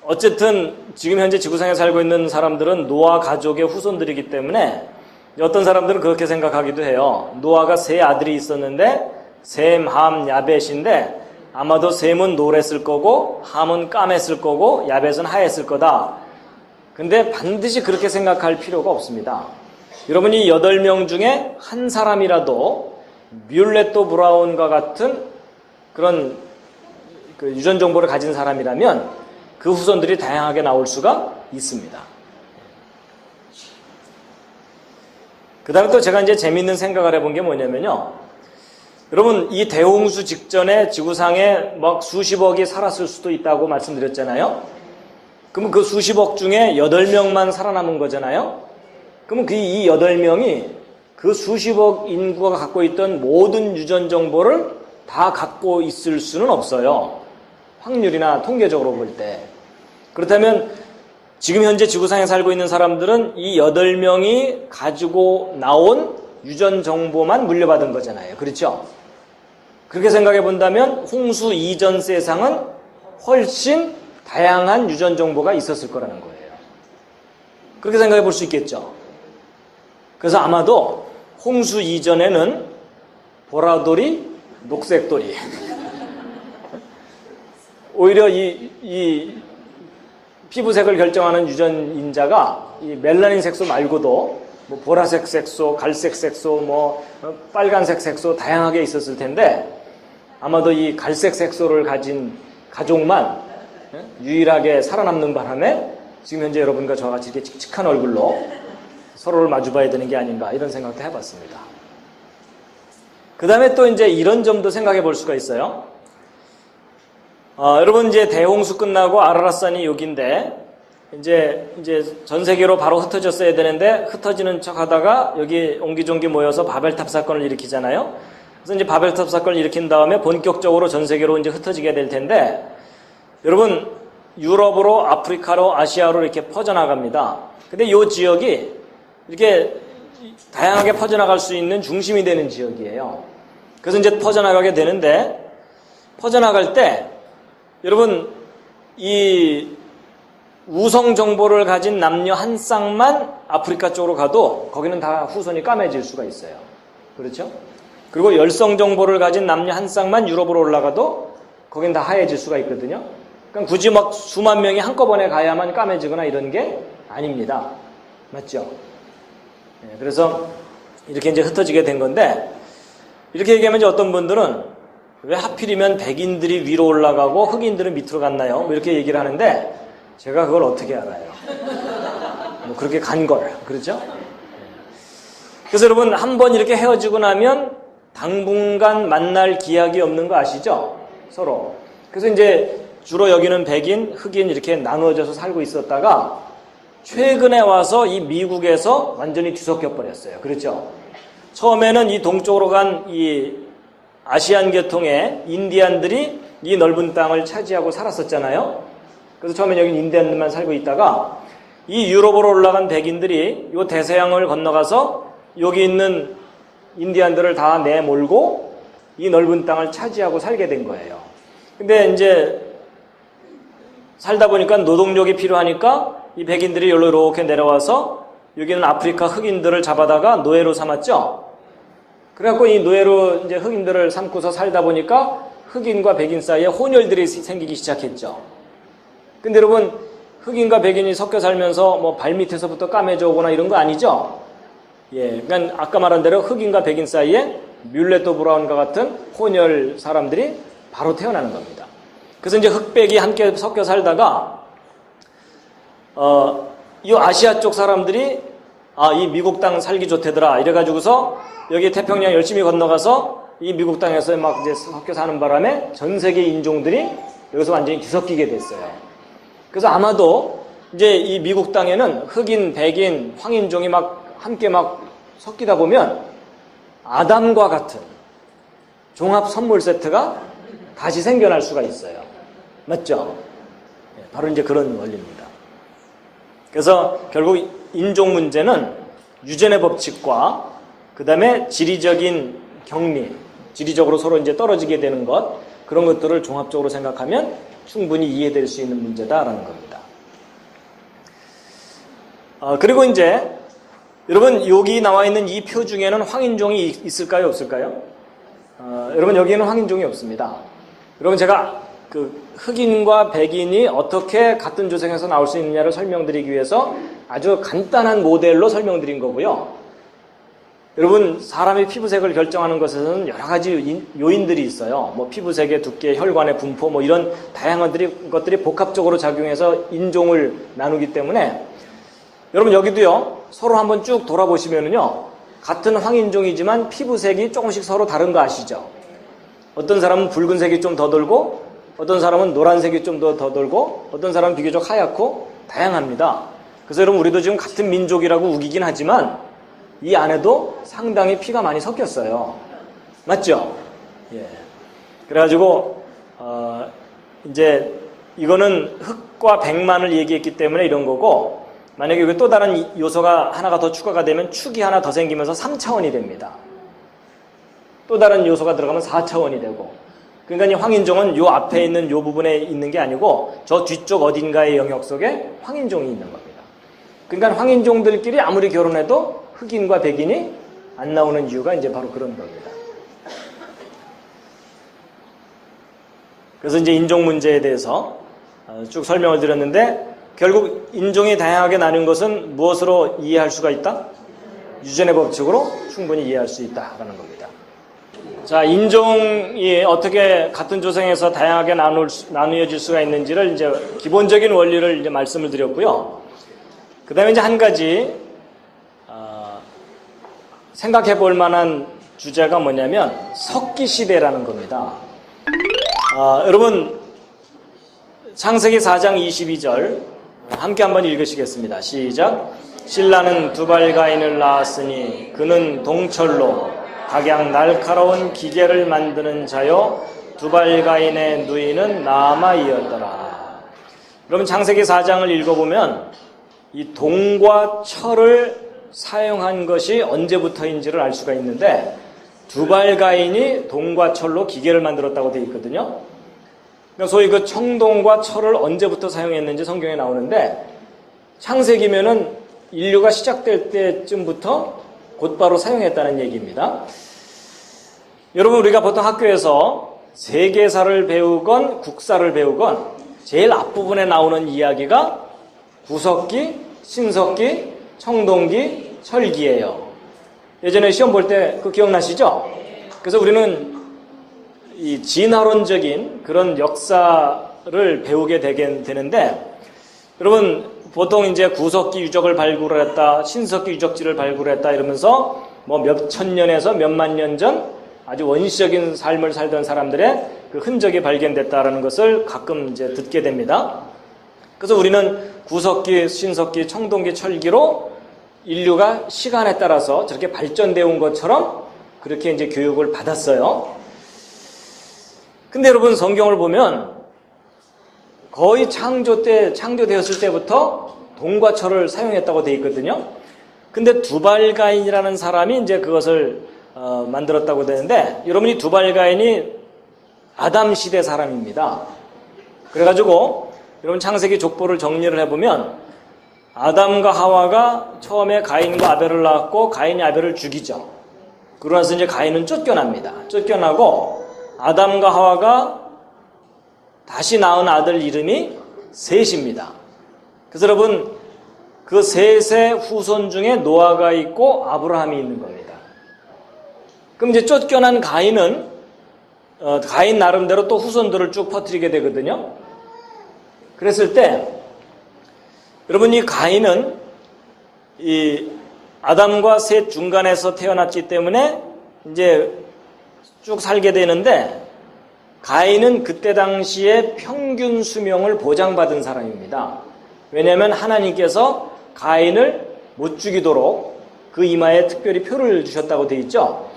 어쨌든 지금 현재 지구상에 살고 있는 사람들은 노아 가족의 후손들이기 때문에 어떤 사람들은 그렇게 생각하기도 해요. 노아가 세 아들이 있었는데 셈, 함, 야벳인데 아마도 셈은 노랬을 거고 함은 까맸을 거고 야벳은 하였을 거다. 근데 반드시 그렇게 생각할 필요가 없습니다. 여러분이 8명 중에 한 사람이라도 뮬렛도 브라운과 같은 그런 유전 정보를 가진 사람이라면 그 후손들이 다양하게 나올 수가 있습니다. 그 다음에 또 제가 이제 재미있는 생각을 해본 게 뭐냐면요. 여러분, 이 대홍수 직전에 지구상에 막 수십억이 살았을 수도 있다고 말씀드렸잖아요. 그러면 그 수십억 중에 8명만 살아남은 거잖아요. 그러면 이 8명이 그 수십억 인구가 갖고 있던 모든 유전 정보를 다 갖고 있을 수는 없어요. 확률이나 통계적으로 볼 때. 그렇다면 지금 현재 지구상에 살고 있는 사람들은 이 8명이 가지고 나온 유전 정보만 물려받은 거잖아요. 그렇죠? 그렇게 생각해 본다면 홍수 이전 세상은 훨씬 다양한 유전 정보가 있었을 거라는 거예요. 그렇게 생각해 볼 수 있겠죠? 그래서 아마도 홍수 이전에는 보라돌이, 녹색돌이 오히려 이 피부색을 결정하는 유전인자가 이 멜라닌 색소 말고도 뭐 보라색 색소, 갈색 색소, 뭐 빨간색 색소 다양하게 있었을 텐데 아마도 이 갈색 색소를 가진 가족만 유일하게 살아남는 바람에 지금 현재 여러분과 저와 같이 이렇게 칙칙한 얼굴로 서로를 마주봐야 되는 게 아닌가 이런 생각도 해봤습니다. 그 다음에 또 이제 이런 점도 생각해 볼 수가 있어요. 여러분 이제 대홍수 끝나고 아라랏산이 여기인데 이제 전 세계로 바로 흩어졌어야 되는데 흩어지는 척 하다가 여기 옹기종기 모여서 바벨탑 사건을 일으키잖아요. 그래서 이제 바벨탑 사건을 일으킨 다음에 본격적으로 전 세계로 이제 흩어지게 될 텐데 여러분 유럽으로 아프리카로 아시아로 이렇게 퍼져나갑니다. 근데 이 지역이 이렇게 다양하게 퍼져나갈 수 있는 중심이 되는 지역이에요. 그래서 이제 퍼져나가게 되는데 퍼져나갈 때 여러분 이 우성 정보를 가진 남녀 한 쌍만 아프리카 쪽으로 가도 거기는 다 후손이 까매질 수가 있어요. 그렇죠? 그리고 열성 정보를 가진 남녀 한 쌍만 유럽으로 올라가도 거긴 다 하얘질 수가 있거든요. 그러니까 굳이 막 수만 명이 한꺼번에 가야만 까매지거나 이런 게 아닙니다. 맞죠? 그래서 이렇게 이제 흩어지게 된 건데, 이렇게 얘기하면 이제 어떤 분들은 왜 하필이면 백인들이 위로 올라가고 흑인들은 밑으로 갔나요? 뭐 이렇게 얘기를 하는데, 제가 그걸 어떻게 알아요? 뭐 그렇게 간 걸, 그렇죠? 그래서 여러분, 한번 이렇게 헤어지고 나면 당분간 만날 기약이 없는 거 아시죠? 서로. 그래서 이제 주로 여기는 백인, 흑인 이렇게 나누어져서 살고 있었다가 최근에 와서 이 미국에서 완전히 뒤섞여 버렸어요. 그렇죠? 처음에는 이 동쪽으로 간 이 아시안 계통의 인디안들이 이 넓은 땅을 차지하고 살았었잖아요. 그래서 처음엔 여기 인디안들만 살고 있다가 이 유럽으로 올라간 백인들이 이 대서양을 건너가서 여기 있는 인디안들을 다 내몰고 이 넓은 땅을 차지하고 살게 된 거예요. 근데 이제 살다 보니까 노동력이 필요하니까 이 백인들이 여기로 이렇게 내려와서 여기는 아프리카 흑인들을 잡아다가 노예로 삼았죠. 그래갖고 이 노예로 이제 흑인들을 삼고서 살다 보니까 흑인과 백인 사이에 혼혈들이 생기기 시작했죠. 근데 여러분, 흑인과 백인이 섞여 살면서 뭐 발밑에서부터 까매져 오거나 이런 거 아니죠? 예, 그러니까 아까 말한 대로 흑인과 백인 사이에 뮬레토 브라운과 같은 혼혈 사람들이 바로 태어나는 겁니다. 그래서 이제 흑백이 함께 섞여 살다가 이 아시아 쪽 사람들이 이 미국 땅 살기 좋대더라 이래가지고서 여기 태평양 열심히 건너가서 이 미국 땅에서 막 이제 섞여 사는 바람에 전 세계 인종들이 여기서 완전히 뒤섞이게 됐어요. 그래서 아마도 이제 이 미국 땅에는 흑인, 백인, 황인종이 막 함께 막 섞이다 보면 아담과 같은 종합 선물 세트가 다시 생겨날 수가 있어요. 맞죠? 바로 이제 그런 원리입니다. 그래서 결국 인종 문제는 유전의 법칙과 그 다음에 지리적인 격리, 지리적으로 서로 이제 떨어지게 되는 것, 그런 것들을 종합적으로 생각하면 충분히 이해될 수 있는 문제다라는 겁니다. 그리고 이제 여러분 여기 나와 있는 이 표 중에는 황인종이 있을까요? 없을까요? 여러분 여기에는 황인종이 없습니다. 여러분 제가 그 흑인과 백인이 어떻게 같은 조상에서 나올 수 있느냐를 설명드리기 위해서 아주 간단한 모델로 설명드린 거고요. 여러분 사람의 피부색을 결정하는 것에서는 여러 가지 요인들이 있어요. 뭐 피부색의 두께, 혈관의 분포 뭐 이런 다양한 것들이 복합적으로 작용해서 인종을 나누기 때문에 여러분 여기도요. 서로 한번 쭉 돌아보시면은요. 같은 황인종이지만 피부색이 조금씩 서로 다른 거 아시죠? 어떤 사람은 붉은색이 좀 더 돌고 어떤 사람은 노란색이 좀 더 돌고 어떤 사람은 비교적 하얗고 다양합니다. 그래서 여러분 우리도 지금 같은 민족이라고 우기긴 하지만 이 안에도 상당히 피가 많이 섞였어요. 맞죠? 예. 그래가지고 이제 이거는 흑과 백만을 얘기했기 때문에 이런 거고 만약에 여기 또 다른 요소가 하나가 더 추가가 되면 축이 하나 더 생기면서 3차원이 됩니다. 또 다른 요소가 들어가면 4차원이 되고 그러니까 이 황인종은 요 앞에 있는 요 부분에 있는 게 아니고 저 뒤쪽 어딘가의 영역 속에 황인종이 있는 겁니다. 그러니까 황인종들끼리 아무리 결혼해도 흑인과 백인이 안 나오는 이유가 이제 바로 그런 겁니다. 그래서 이제 인종 문제에 대해서 쭉 설명을 드렸는데 결국 인종이 다양하게 나눈 것은 무엇으로 이해할 수가 있다? 유전의 법칙으로 충분히 이해할 수 있다라는 겁니다. 자, 인종이 어떻게 같은 조상에서 다양하게 나누어질 수가 있는지를 이제 기본적인 원리를 이제 말씀을 드렸고요. 그 다음에 이제 한 가지 생각해 볼 만한 주제가 뭐냐면 석기 시대라는 겁니다. 여러분 창세기 4장 22절 함께 한번 읽으시겠습니다. 시작. 신라는 두발가인을 낳았으니 그는 동철로 각양 날카로운 기계를 만드는 자요 두발가인의 누이는 나아마이었더라. 여러분 창세기 4장을 읽어보면 이 동과 철을 사용한 것이 언제부터인지를 알 수가 있는데 두발가인이 동과 철로 기계를 만들었다고 되어 있거든요. 그러니까 소위 그 청동과 철을 언제부터 사용했는지 성경에 나오는데 창세기면은 인류가 시작될 때쯤부터 곧바로 사용했다는 얘기입니다. 여러분 우리가 보통 학교에서 세계사를 배우건 국사를 배우건 제일 앞부분에 나오는 이야기가 구석기, 신석기, 청동기, 철기예요. 예전에 시험 볼 때 그 기억나시죠? 그래서 우리는 이 진화론적인 그런 역사를 배우게 되는데, 여러분 보통 이제 구석기 유적을 발굴했다, 신석기 유적지를 발굴했다 이러면서 뭐 몇천 년에서 몇만 년 전 아주 원시적인 삶을 살던 사람들의 그 흔적이 발견됐다라는 것을 가끔 이제 듣게 됩니다. 그래서 우리는 구석기, 신석기, 청동기, 철기로 인류가 시간에 따라서 저렇게 발전되어 온 것처럼 그렇게 이제 교육을 받았어요. 근데 여러분 성경을 보면 거의 창조되었을 때부터 동과 철을 사용했다고 되어 있거든요. 근데 두발가인이라는 사람이 이제 그것을 만들었다고 되는데, 여러분이 두발가인이 아담 시대 사람입니다. 그래가지고 여러분 창세기 족보를 정리를 해보면 아담과 하와가 처음에 가인과 아벨을 낳았고 가인이 아벨을 죽이죠. 그러고 나서 이제 가인은 쫓겨납니다. 쫓겨나고 아담과 하와가 다시 낳은 아들 이름이 셋입니다. 그래서 여러분 그 셋의 후손 중에 노아가 있고 아브라함이 있는 겁니다. 그럼 이제 쫓겨난 가인은 가인 나름대로 또 후손들을 쭉 퍼뜨리게 되거든요. 그랬을 때 여러분 이 가인은 이 아담과 셋 중간에서 태어났기 때문에 이제 쭉 살게 되는데, 가인은 그때 당시에 평균 수명을 보장받은 사람입니다. 왜냐하면 하나님께서 가인을 못 죽이도록 그 이마에 특별히 표를 주셨다고 되어 있죠.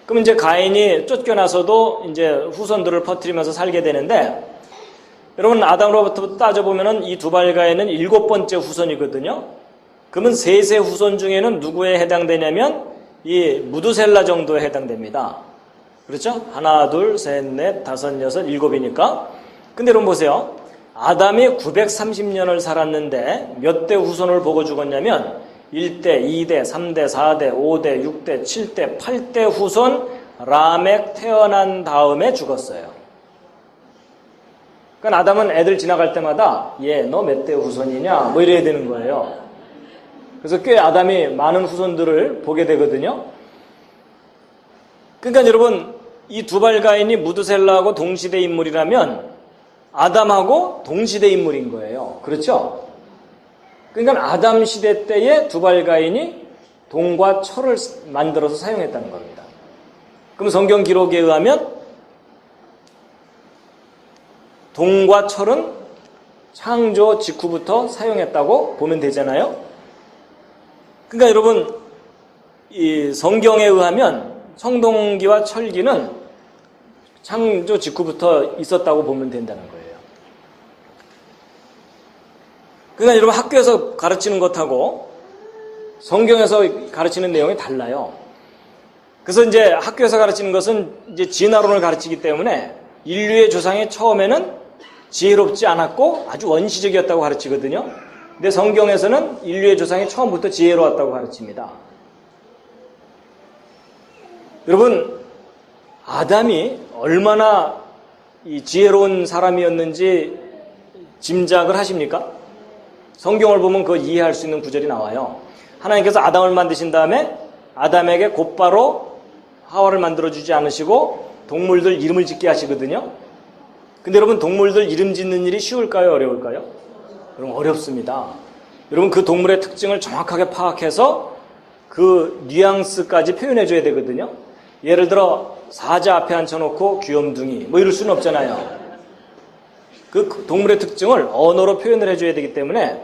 그럼 이제 가인이 쫓겨나서도 이제 후손들을 퍼뜨리면서 살게 되는데, 여러분 아담으로부터 따져보면은 이 두발가인은 7번째 후손이거든요. 그러면 셋의 후손 중에는 누구에 해당되냐면 이 무두셀라 정도에 해당됩니다. 그렇죠? 하나, 둘, 셋, 넷, 다섯, 여섯, 일곱이니까. 근데 여러분 보세요. 아담이 930년을 살았는데 몇 대 후손을 보고 죽었냐면 1대, 2대, 3대, 4대, 5대, 6대, 7대, 8대 후손 라멕 태어난 다음에 죽었어요. 그러니까 아담은 애들 지나갈 때마다 얘 너 몇 대 후손이냐 뭐 이래야 되는 거예요. 그래서 꽤 아담이 많은 후손들을 보게 되거든요. 그러니까 여러분 이 두발가인이 무드셀라하고 동시대 인물이라면 아담하고 동시대 인물인 거예요. 그렇죠? 그러니까 아담 시대 때에 두발가인이 동과 철을 만들어서 사용했다는 겁니다. 그럼 성경 기록에 의하면 동과 철은 창조 직후부터 사용했다고 보면 되잖아요. 그러니까 여러분 이 성경에 의하면 청동기와 철기는 창조 직후부터 있었다고 보면 된다는 거예요. 그러니까 여러분 학교에서 가르치는 것하고 성경에서 가르치는 내용이 달라요. 그래서 이제 학교에서 가르치는 것은 이제 진화론을 가르치기 때문에 인류의 조상이 처음에는 지혜롭지 않았고 아주 원시적이었다고 가르치거든요. 근데 성경에서는 인류의 조상이 처음부터 지혜로웠다고 가르칩니다. 여러분 아담이 얼마나 이 지혜로운 사람이었는지 짐작을 하십니까? 성경을 보면 그거 이해할 수 있는 구절이 나와요. 하나님께서 아담을 만드신 다음에 아담에게 곧바로 하와를 만들어주지 않으시고 동물들 이름을 짓게 하시거든요. 근데 여러분 동물들 이름 짓는 일이 쉬울까요? 어려울까요? 여러분 어렵습니다. 여러분 그 동물의 특징을 정확하게 파악해서 그 뉘앙스까지 표현해줘야 되거든요. 예를 들어 사자 앞에 앉혀놓고 귀염둥이 뭐 이럴 수는 없잖아요. 그 동물의 특징을 언어로 표현을 해줘야 되기 때문에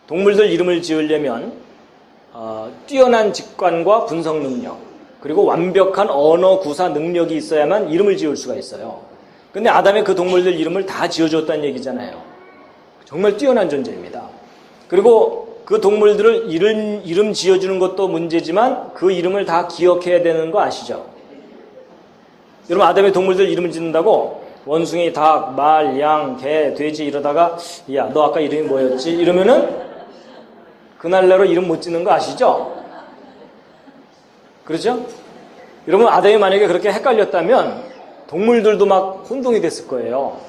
동물들 이름을 지으려면 뛰어난 직관과 분석 능력 그리고 완벽한 언어 구사 능력이 있어야만 이름을 지을 수가 있어요. 근데 아담이 그 동물들 이름을 다 지어줬다는 얘기잖아요. 정말 뛰어난 존재입니다. 그리고 그 동물들을 이름 지어주는 것도 문제지만 그 이름을 다 기억해야 되는 거 아시죠? 여러분 아담의 동물들 이름을 짓는다고 원숭이, 닭, 말, 양, 개, 돼지 이러다가 야 너 아까 이름이 뭐였지? 이러면은 그날내로 이름 못 짓는 거 아시죠? 그렇죠? 여러분 아담이 만약에 그렇게 헷갈렸다면 동물들도 막 혼동이 됐을 거예요.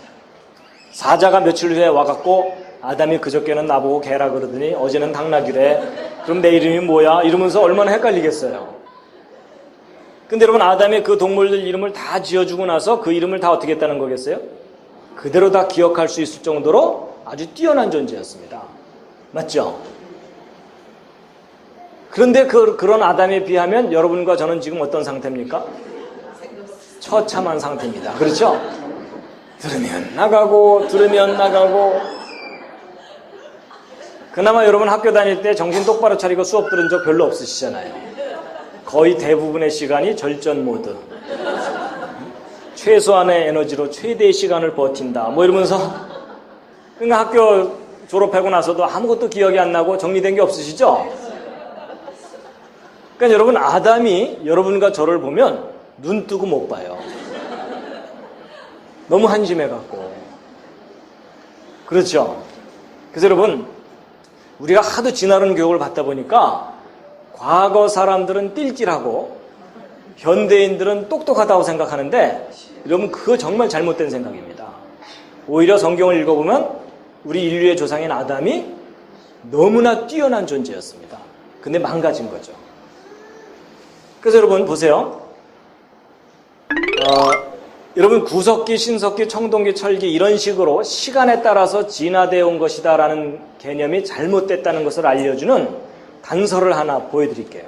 사자가 며칠 후에 와갖고 아담이 그저께는 나보고 개라 그러더니 어제는 당나귀래. 그럼 내 이름이 뭐야? 이러면서 얼마나 헷갈리겠어요. 근데 여러분, 아담이 그 동물들 이름을 다 지어주고 나서 그 이름을 다 어떻게 했다는 거겠어요? 그대로 다 기억할 수 있을 정도로 아주 뛰어난 존재였습니다. 맞죠? 그런데 그런 아담에 비하면 여러분과 저는 지금 어떤 상태입니까? 처참한 상태입니다. 그렇죠? 들으면 나가고 들으면 나가고. 그나마 여러분 학교 다닐 때 정신 똑바로 차리고 수업 들은 적 별로 없으시잖아요. 거의 대부분의 시간이 절전 모드. 최소한의 에너지로 최대의 시간을 버틴다. 뭐 이러면서. 그러니까 학교 졸업하고 나서도 아무것도 기억이 안 나고 정리된 게 없으시죠? 그러니까 여러분, 아담이 여러분과 저를 보면 눈 뜨고 못 봐요. 너무 한심해갖고. 그렇죠? 그래서 여러분, 우리가 하도 지나는 교육을 받다 보니까 과거 사람들은 띨띨하고 현대인들은 똑똑하다고 생각하는데, 여러분, 그거 정말 잘못된 생각입니다. 오히려 성경을 읽어보면 우리 인류의 조상인 아담이 너무나 뛰어난 존재였습니다. 근데 망가진 거죠. 그래서 여러분 보세요. 여러분, 구석기, 신석기, 청동기, 철기 이런 식으로 시간에 따라서 진화되어 온 것이다라는 개념이 잘못됐다는 것을 알려주는 단서를 하나 보여드릴게요.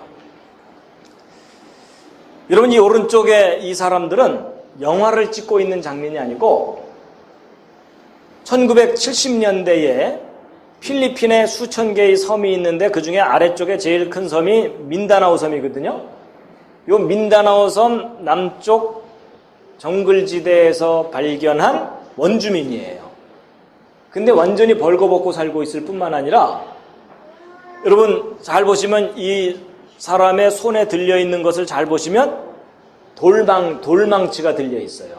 여러분, 이 오른쪽에 이 사람들은 영화를 찍고 있는 장면이 아니고 1970년대에 필리핀에 수천 개의 섬이 있는데 그 중에 아래쪽에 제일 큰 섬이 민다나오 섬이거든요. 이 민다나오 섬 남쪽 정글지대에서 발견한 원주민이에요. 근데 완전히 벌거벗고 살고 있을 뿐만 아니라, 여러분 잘 보시면 이 사람의 손에 들려있는 것을 잘 보시면 돌망치가 들려있어요.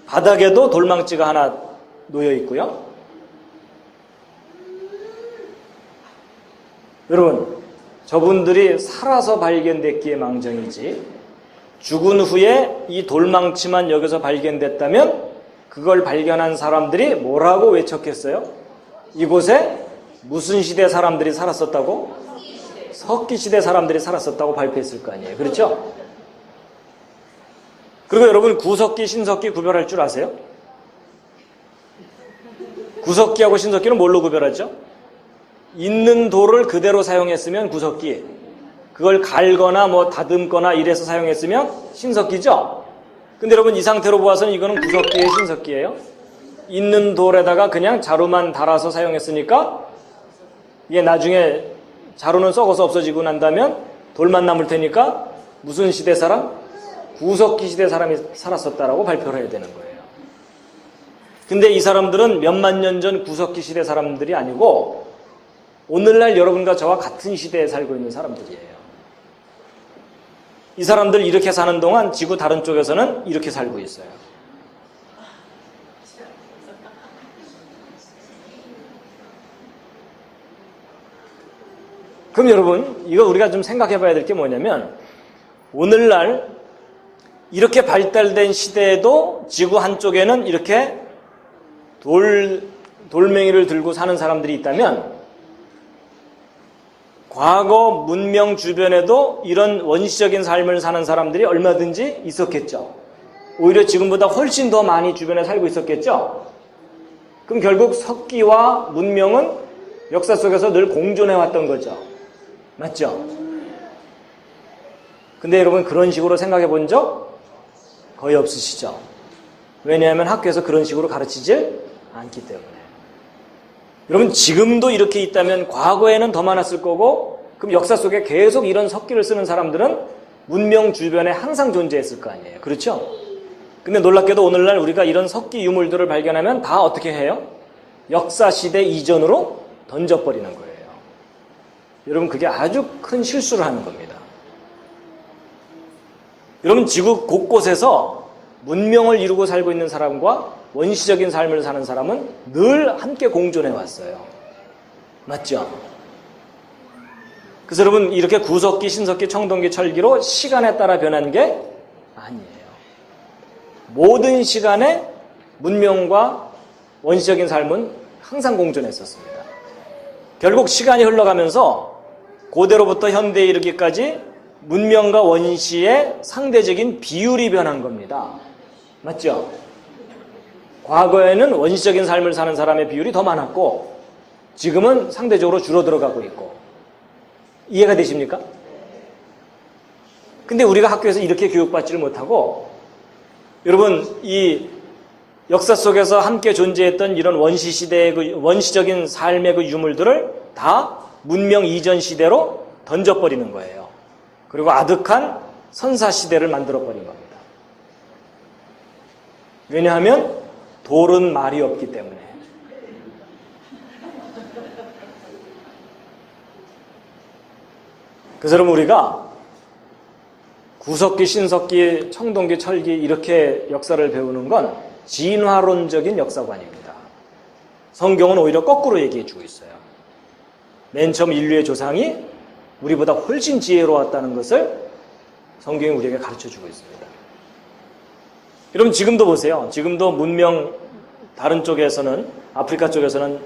바닥에도 돌망치가 하나 놓여있고요. 여러분, 저분들이 살아서 발견됐기에 망정이지, 죽은 후에 이 돌망치만 여기서 발견됐다면 그걸 발견한 사람들이 뭐라고 외쳤겠어요? 이곳에 무슨 시대 사람들이 살았었다고? 석기시대 사람들이 살았었다고 발표했을 거 아니에요. 그렇죠? 그리고 여러분, 구석기, 신석기 구별할 줄 아세요? 구석기하고 신석기는 뭘로 구별하죠? 있는 돌을 그대로 사용했으면 구석기, 그걸 갈거나 뭐 다듬거나 이래서 사용했으면 신석기죠? 근데 여러분, 이 상태로 보아서는 이거는 구석기의 신석기예요. 있는 돌에다가 그냥 자루만 달아서 사용했으니까 이게 나중에 자루는 썩어서 없어지고 난다면 돌만 남을 테니까 무슨 시대 사람? 구석기 시대 사람이 살았었다라고 발표를 해야 되는 거예요. 근데 이 사람들은 몇만 년 전 구석기 시대 사람들이 아니고 오늘날 여러분과 저와 같은 시대에 살고 있는 사람들이에요. 이 사람들 이렇게 사는 동안 지구 다른 쪽에서는 이렇게 살고 있어요. 그럼 여러분, 이거 우리가 좀 생각해 봐야 될 게 뭐냐면, 오늘날 이렇게 발달된 시대에도 지구 한쪽에는 이렇게 돌멩이를 들고 사는 사람들이 있다면, 과거 문명 주변에도 이런 원시적인 삶을 사는 사람들이 얼마든지 있었겠죠. 오히려 지금보다 훨씬 더 많이 주변에 살고 있었겠죠. 그럼 결국 석기와 문명은 역사 속에서 늘 공존해왔던 거죠. 맞죠? 근데 여러분, 그런 식으로 생각해 본 적 거의 없으시죠? 왜냐하면 학교에서 그런 식으로 가르치질 않기 때문에. 여러분, 지금도 이렇게 있다면 과거에는 더 많았을 거고, 그럼 역사 속에 계속 이런 석기를 쓰는 사람들은 문명 주변에 항상 존재했을 거 아니에요. 그렇죠? 근데 놀랍게도 오늘날 우리가 이런 석기 유물들을 발견하면 다 어떻게 해요? 역사시대 이전으로 던져버리는 거예요. 여러분, 그게 아주 큰 실수를 하는 겁니다. 여러분, 지구 곳곳에서 문명을 이루고 살고 있는 사람과 원시적인 삶을 사는 사람은 늘 함께 공존해 왔어요. 맞죠? 그래서 여러분, 이렇게 구석기, 신석기, 청동기, 철기로 시간에 따라 변한 게 아니에요. 모든 시간에 문명과 원시적인 삶은 항상 공존했었습니다. 결국 시간이 흘러가면서 고대로부터 현대에 이르기까지 문명과 원시의 상대적인 비율이 변한 겁니다. 맞죠? 과거에는 원시적인 삶을 사는 사람의 비율이 더 많았고 지금은 상대적으로 줄어들어가고 있고. 이해가 되십니까? 근데 우리가 학교에서 이렇게 교육받지를 못하고, 여러분 이 역사 속에서 함께 존재했던 이런 원시시대의 원시적인 삶의 유물들을 다 문명 이전 시대로 던져버리는 거예요. 그리고 아득한 선사시대를 만들어버린 겁니다. 왜냐하면 돌은 말이 없기 때문에. 그래서 여러분 우리가 구석기, 신석기, 청동기, 철기 이렇게 역사를 배우는 건 진화론적인 역사관입니다. 성경은 오히려 거꾸로 얘기해 주고 있어요. 맨 처음 인류의 조상이 우리보다 훨씬 지혜로웠다는 것을 성경이 우리에게 가르쳐 주고 있습니다. 여러분 지금도 보세요. 지금도 문명 다른 쪽에서는, 아프리카 쪽에서는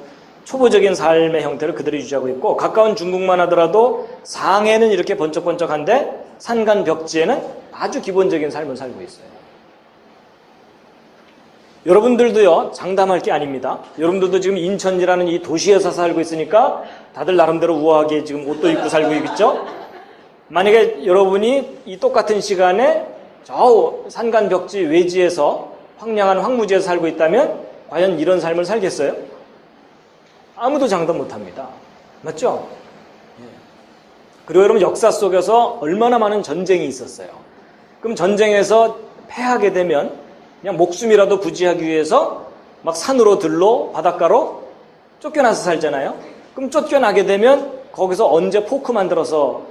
초보적인 삶의 형태를 그대로 유지하고 있고, 가까운 중국만 하더라도 상해는 이렇게 번쩍번쩍한데 산간 벽지에는 아주 기본적인 삶을 살고 있어요. 여러분들도요, 장담할 게 아닙니다. 여러분들도 지금 인천이라는 이 도시에서 살고 있으니까 다들 나름대로 우아하게 지금 옷도 입고 살고 있겠죠? 만약에 여러분이 이 똑같은 시간에 저 산간 벽지 외지에서 황량한 황무지에서 살고 있다면 과연 이런 삶을 살겠어요? 아무도 장담 못합니다. 맞죠? 그리고 여러분 역사 속에서 얼마나 많은 전쟁이 있었어요. 그럼 전쟁에서 패하게 되면 그냥 목숨이라도 부지하기 위해서 막 산으로 들로 바닷가로 쫓겨나서 살잖아요. 그럼 쫓겨나게 되면 거기서 언제 포크 만들어서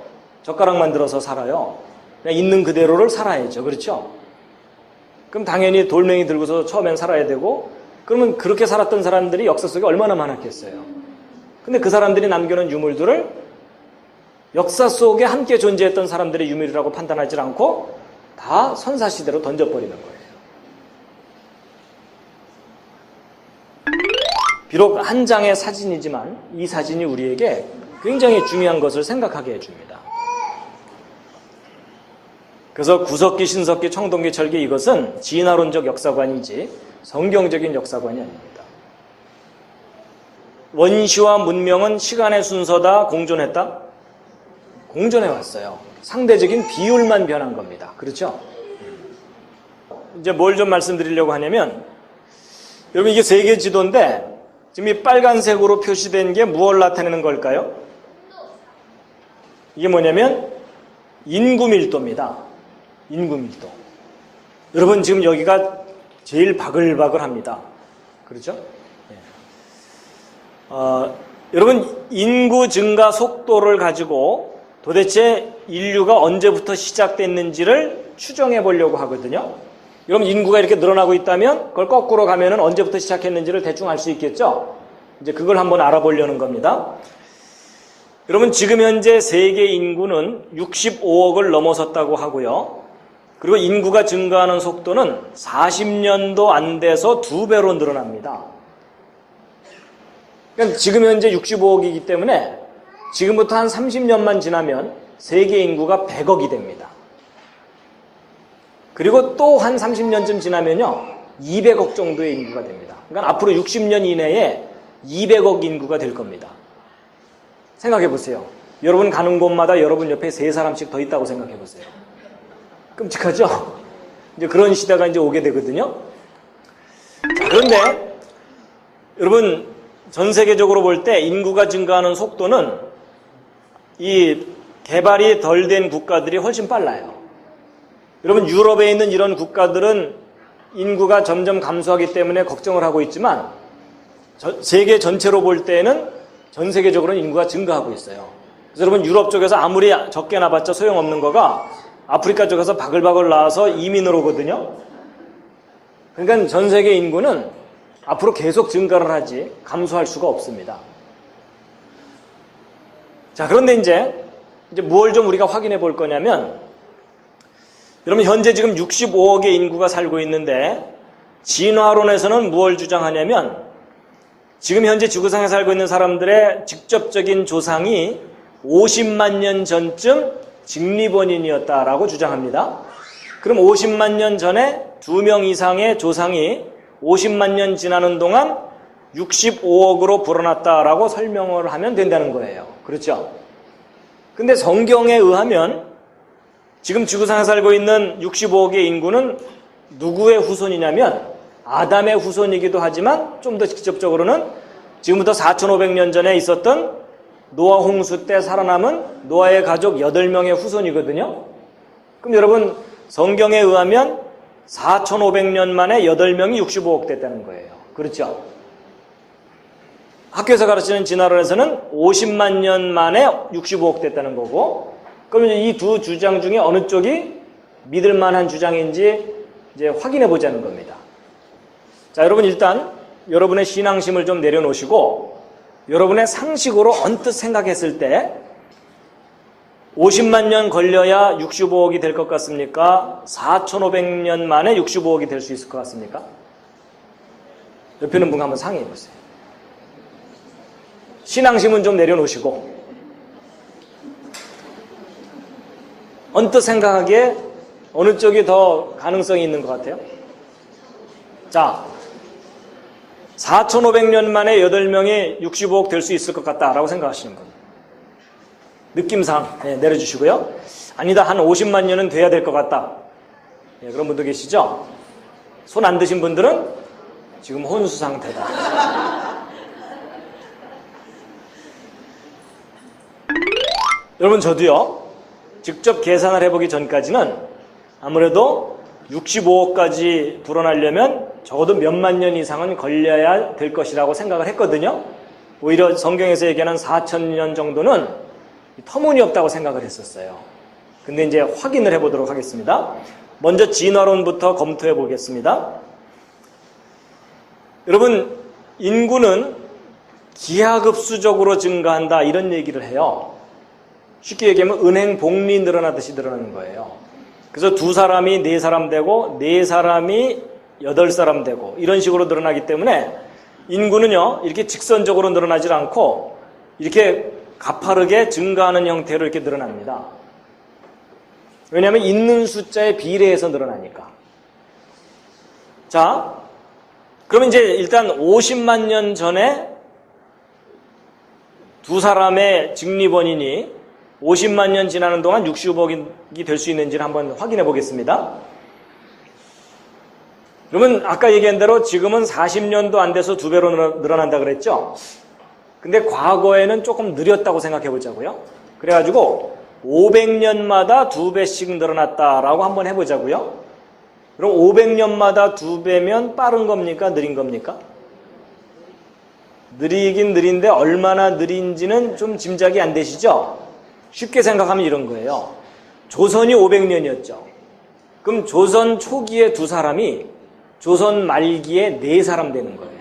젓가락 만들어서 살아요. 그냥 있는 그대로를 살아야죠. 그렇죠? 그럼 당연히 돌멩이 들고서 처음엔 살아야 되고, 그러면 그렇게 살았던 사람들이 역사 속에 얼마나 많았겠어요. 근데 그 사람들이 남겨놓은 유물들을 역사 속에 함께 존재했던 사람들의 유물이라고 판단하지 않고 다 선사시대로 던져버리는 거예요. 비록 한 장의 사진이지만 이 사진이 우리에게 굉장히 중요한 것을 생각하게 해줍니다. 그래서 구석기, 신석기, 청동기, 철기, 이것은 진화론적 역사관이지 성경적인 역사관이 아닙니다. 원시와 문명은 시간의 순서다 공존했다? 공존해왔어요. 상대적인 비율만 변한 겁니다. 그렇죠? 이제 뭘 좀 말씀드리려고 하냐면, 여러분 이게 세계 지도인데 지금 이 빨간색으로 표시된 게 무엇을 나타내는 걸까요? 이게 뭐냐면 인구 밀도입니다. 인구 밀도. 여러분 지금 여기가 제일 바글바글합니다. 그렇죠? 여러분 인구 증가 속도를 가지고 도대체 인류가 언제부터 시작됐는지를 추정해 보려고 하거든요. 여러분 인구가 이렇게 늘어나고 있다면 그걸 거꾸로 가면은 언제부터 시작했는지를 대충 알 수 있겠죠? 이제 그걸 한번 알아보려는 겁니다. 여러분 지금 현재 세계 인구는 65억을 넘어섰다고 하고요. 그리고 인구가 증가하는 속도는 40년도 안 돼서 2배로 늘어납니다. 그러니까 지금 현재 65억이기 때문에 지금부터 한 30년만 지나면 세계 인구가 100억이 됩니다. 그리고 또 한 30년쯤 지나면요 200억 정도의 인구가 됩니다. 그러니까 앞으로 60년 이내에 200억 인구가 될 겁니다. 생각해 보세요. 여러분 가는 곳마다 여러분 옆에 3사람씩 더 있다고 생각해 보세요. 끔찍하죠? 이제 그런 시대가 이제 오게 되거든요. 자, 그런데 여러분 전 세계적으로 볼 때 인구가 증가하는 속도는 이 개발이 덜 된 국가들이 훨씬 빨라요. 여러분 유럽에 있는 이런 국가들은 인구가 점점 감소하기 때문에 걱정을 하고 있지만 세계 전체로 볼 때는 전 세계적으로는 인구가 증가하고 있어요. 그래서 여러분 유럽 쪽에서 아무리 적게 나봤자 소용없는 거가 아프리카 쪽에서 바글바글 나와서 이민을 오거든요. 그러니까 전 세계 인구는 앞으로 계속 증가를 하지 감소할 수가 없습니다. 자, 그런데 이제 뭘 좀 우리가 확인해 볼 거냐면, 여러분 현재 지금 65억의 인구가 살고 있는데 진화론에서는 무엇을 주장하냐면 지금 현재 지구상에 살고 있는 사람들의 직접적인 조상이 50만 년 전쯤 직립원인이었다라고 주장합니다. 그럼 50만 년 전에 2명 이상의 조상이 50만 년 지나는 동안 65억으로 불어났다라고 설명을 하면 된다는 거예요. 그렇죠? 근데 성경에 의하면 지금 지구상에 살고 있는 65억의 인구는 누구의 후손이냐면 아담의 후손이기도 하지만 좀 더 직접적으로는 지금부터 4,500년 전에 있었던 노아 홍수 때 살아남은 노아의 가족 8명의 후손이거든요. 그럼 여러분 성경에 의하면 4,500년 만에 8명이 65억 됐다는 거예요. 그렇죠? 학교에서 가르치는 진화론에서는 50만 년 만에 65억 됐다는 거고, 그러면 이 두 주장 중에 어느 쪽이 믿을 만한 주장인지 이제 확인해 보자는 겁니다. 자, 여러분 일단 여러분의 신앙심을 좀 내려놓으시고 여러분의 상식으로 언뜻 생각했을 때 50만 년 걸려야 65억이 될 것 같습니까? 4,500년 만에 65억이 될 수 있을 것 같습니까? 옆에 있는 분과 한번 상의해 보세요. 신앙심은 좀 내려놓으시고 언뜻 생각하기에 어느 쪽이 더 가능성이 있는 것 같아요? 자, 4,500년 만에 8명이 65억 될 수 있을 것 같다라고 생각하시는 분. 느낌상 내려주시고요. 아니다, 한 50만 년은 돼야 될 것 같다. 그런 분도 계시죠? 손 안 드신 분들은 지금 혼수 상태다. 여러분 저도요. 직접 계산을 해보기 전까지는 아무래도 65억까지 불어나려면 적어도 몇만 년 이상은 걸려야 될 것이라고 생각을 했거든요. 오히려 성경에서 얘기하는 4,000년 정도는 터무니없다고 생각을 했었어요. 근데 이제 확인을 해보도록 하겠습니다. 먼저 진화론부터 검토해 보겠습니다. 여러분, 인구는 기하급수적으로 증가한다 이런 얘기를 해요. 쉽게 얘기하면 은행 복리 늘어나듯이 늘어나는 거예요. 그래서 2사람이 4사람 되고 4사람이 8사람 되고 이런 식으로 늘어나기 때문에 인구는요 이렇게 직선적으로 늘어나질 않고 이렇게 가파르게 증가하는 형태로 이렇게 늘어납니다. 왜냐하면 있는 숫자에 비례해서 늘어나니까. 자, 그러면 이제 일단 50만 년 전에 2사람의 직립원인이 50만 년 지나는 동안 60억이 될 수 있는지를 한번 확인해 보겠습니다. 그러면 아까 얘기한 대로 지금은 40년도 안 돼서 2배로 늘어난다 그랬죠? 근데 과거에는 조금 느렸다고 생각해 보자고요. 그래가지고 500년마다 2배씩 늘어났다라고 한번 해보자고요. 그럼 500년마다 2배면 빠른 겁니까? 느린 겁니까? 느리긴 느린데 얼마나 느린지는 좀 짐작이 안 되시죠? 쉽게 생각하면 이런 거예요. 조선이 500년이었죠. 그럼 조선 초기에 2사람이 조선 말기에 4사람 되는 거예요.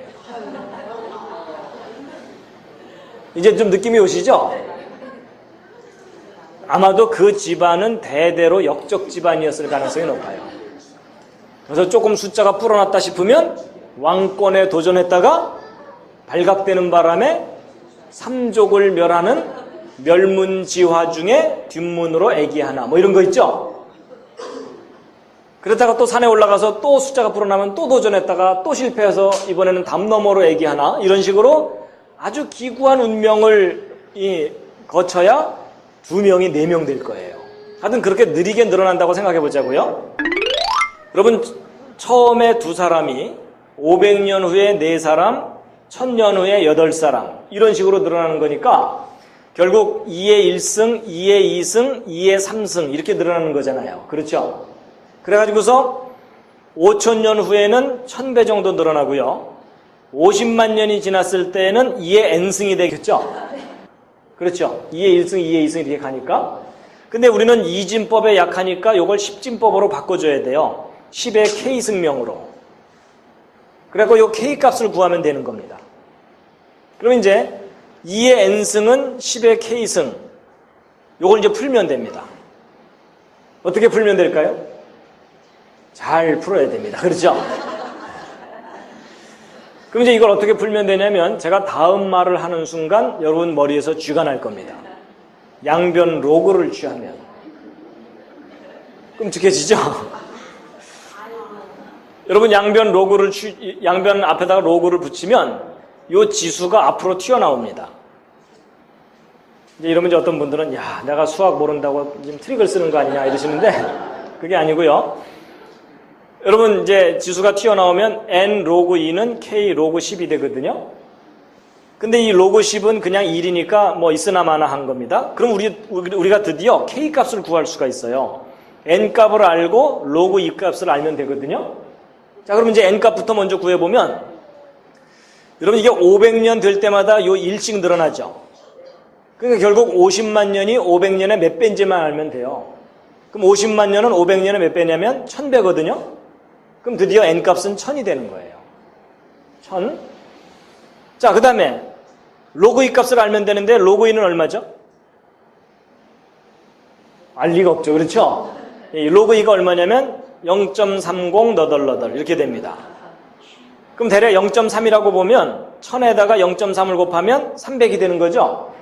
이제 좀 느낌이 오시죠? 아마도 그 집안은 대대로 역적 집안이었을 가능성이 높아요. 그래서 조금 숫자가 불어났다 싶으면 왕권에 도전했다가 발각되는 바람에 삼족을 멸하는 멸문지화 중에 뒷문으로 애기 하나 뭐 이런 거 있죠? 그러다가 또 산에 올라가서 또 숫자가 불어나면 또 도전했다가 또 실패해서 이번에는 담 너머로 애기 하나 이런 식으로 아주 기구한 운명을 거쳐야 2명이 4명 될 거예요. 하여튼 그렇게 느리게 늘어난다고 생각해 보자고요. 여러분 처음에 2사람이 500년 후에 4사람 1000년 후에 8사람 이런 식으로 늘어나는 거니까 결국 2의 1승, 2의 2승, 2의 3승 이렇게 늘어나는 거잖아요. 그렇죠? 그래가지고서 5000년 후에는 1000배 정도 늘어나고요. 50만 년이 지났을 때는 2의 n승이 되겠죠? 그렇죠? 2의 1승, 2의 2승 이렇게 가니까. 근데 우리는 이진법에 약하니까 이걸 10진법으로 바꿔줘야 돼요. 10의 k승명으로. 그래갖고 이 k 값을 구하면 되는 겁니다. 그럼 이제 2의 n승은 10의 k승. 요걸 이제 풀면 됩니다. 어떻게 풀면 될까요? 잘 풀어야 됩니다. 그렇죠? 그럼 이제 이걸 어떻게 풀면 되냐면 제가 다음 말을 하는 순간 여러분 머리에서 쥐가 날 겁니다. 양변 로그를 취하면 끔찍해지죠? 여러분 양변 앞에다가 로그를 붙이면 이 지수가 앞으로 튀어나옵니다. 이제 이러면 이제 어떤 분들은 야, 내가 수학 모른다고 지금 트릭을 쓰는 거 아니냐 이러시는데 그게 아니고요. 여러분 이제 지수가 튀어나오면 n 로그 2는 k 로그 10이 되거든요. 근데 이 로그 10은 그냥 1이니까 뭐 있으나 마나 한 겁니다. 그럼 우리가 드디어 k 값을 구할 수가 있어요. n 값을 알고 로그 2 값을 알면 되거든요. 자, 그럼 이제 n 값부터 먼저 구해보면 여러분 이게 500년 될 때마다 요 1씩 늘어나죠. 그러니까 결국 50만 년이 500년의 몇 배인지만 알면 돼요. 그럼 50만 년은 500년의 몇 배냐면 1000배거든요. 그럼 드디어 n 값은 1000이 되는 거예요. 1000. 자, 그 다음에 로그 2 값을 알면 되는데 로그 2는 얼마죠? 알 리가 없죠. 그렇죠? 이 로그 2가 얼마냐면 0.30 너덜너덜 이렇게 됩니다. 그럼 대략 0.3이라고 보면 1000에다가 0.3을 곱하면 300이 되는 거죠.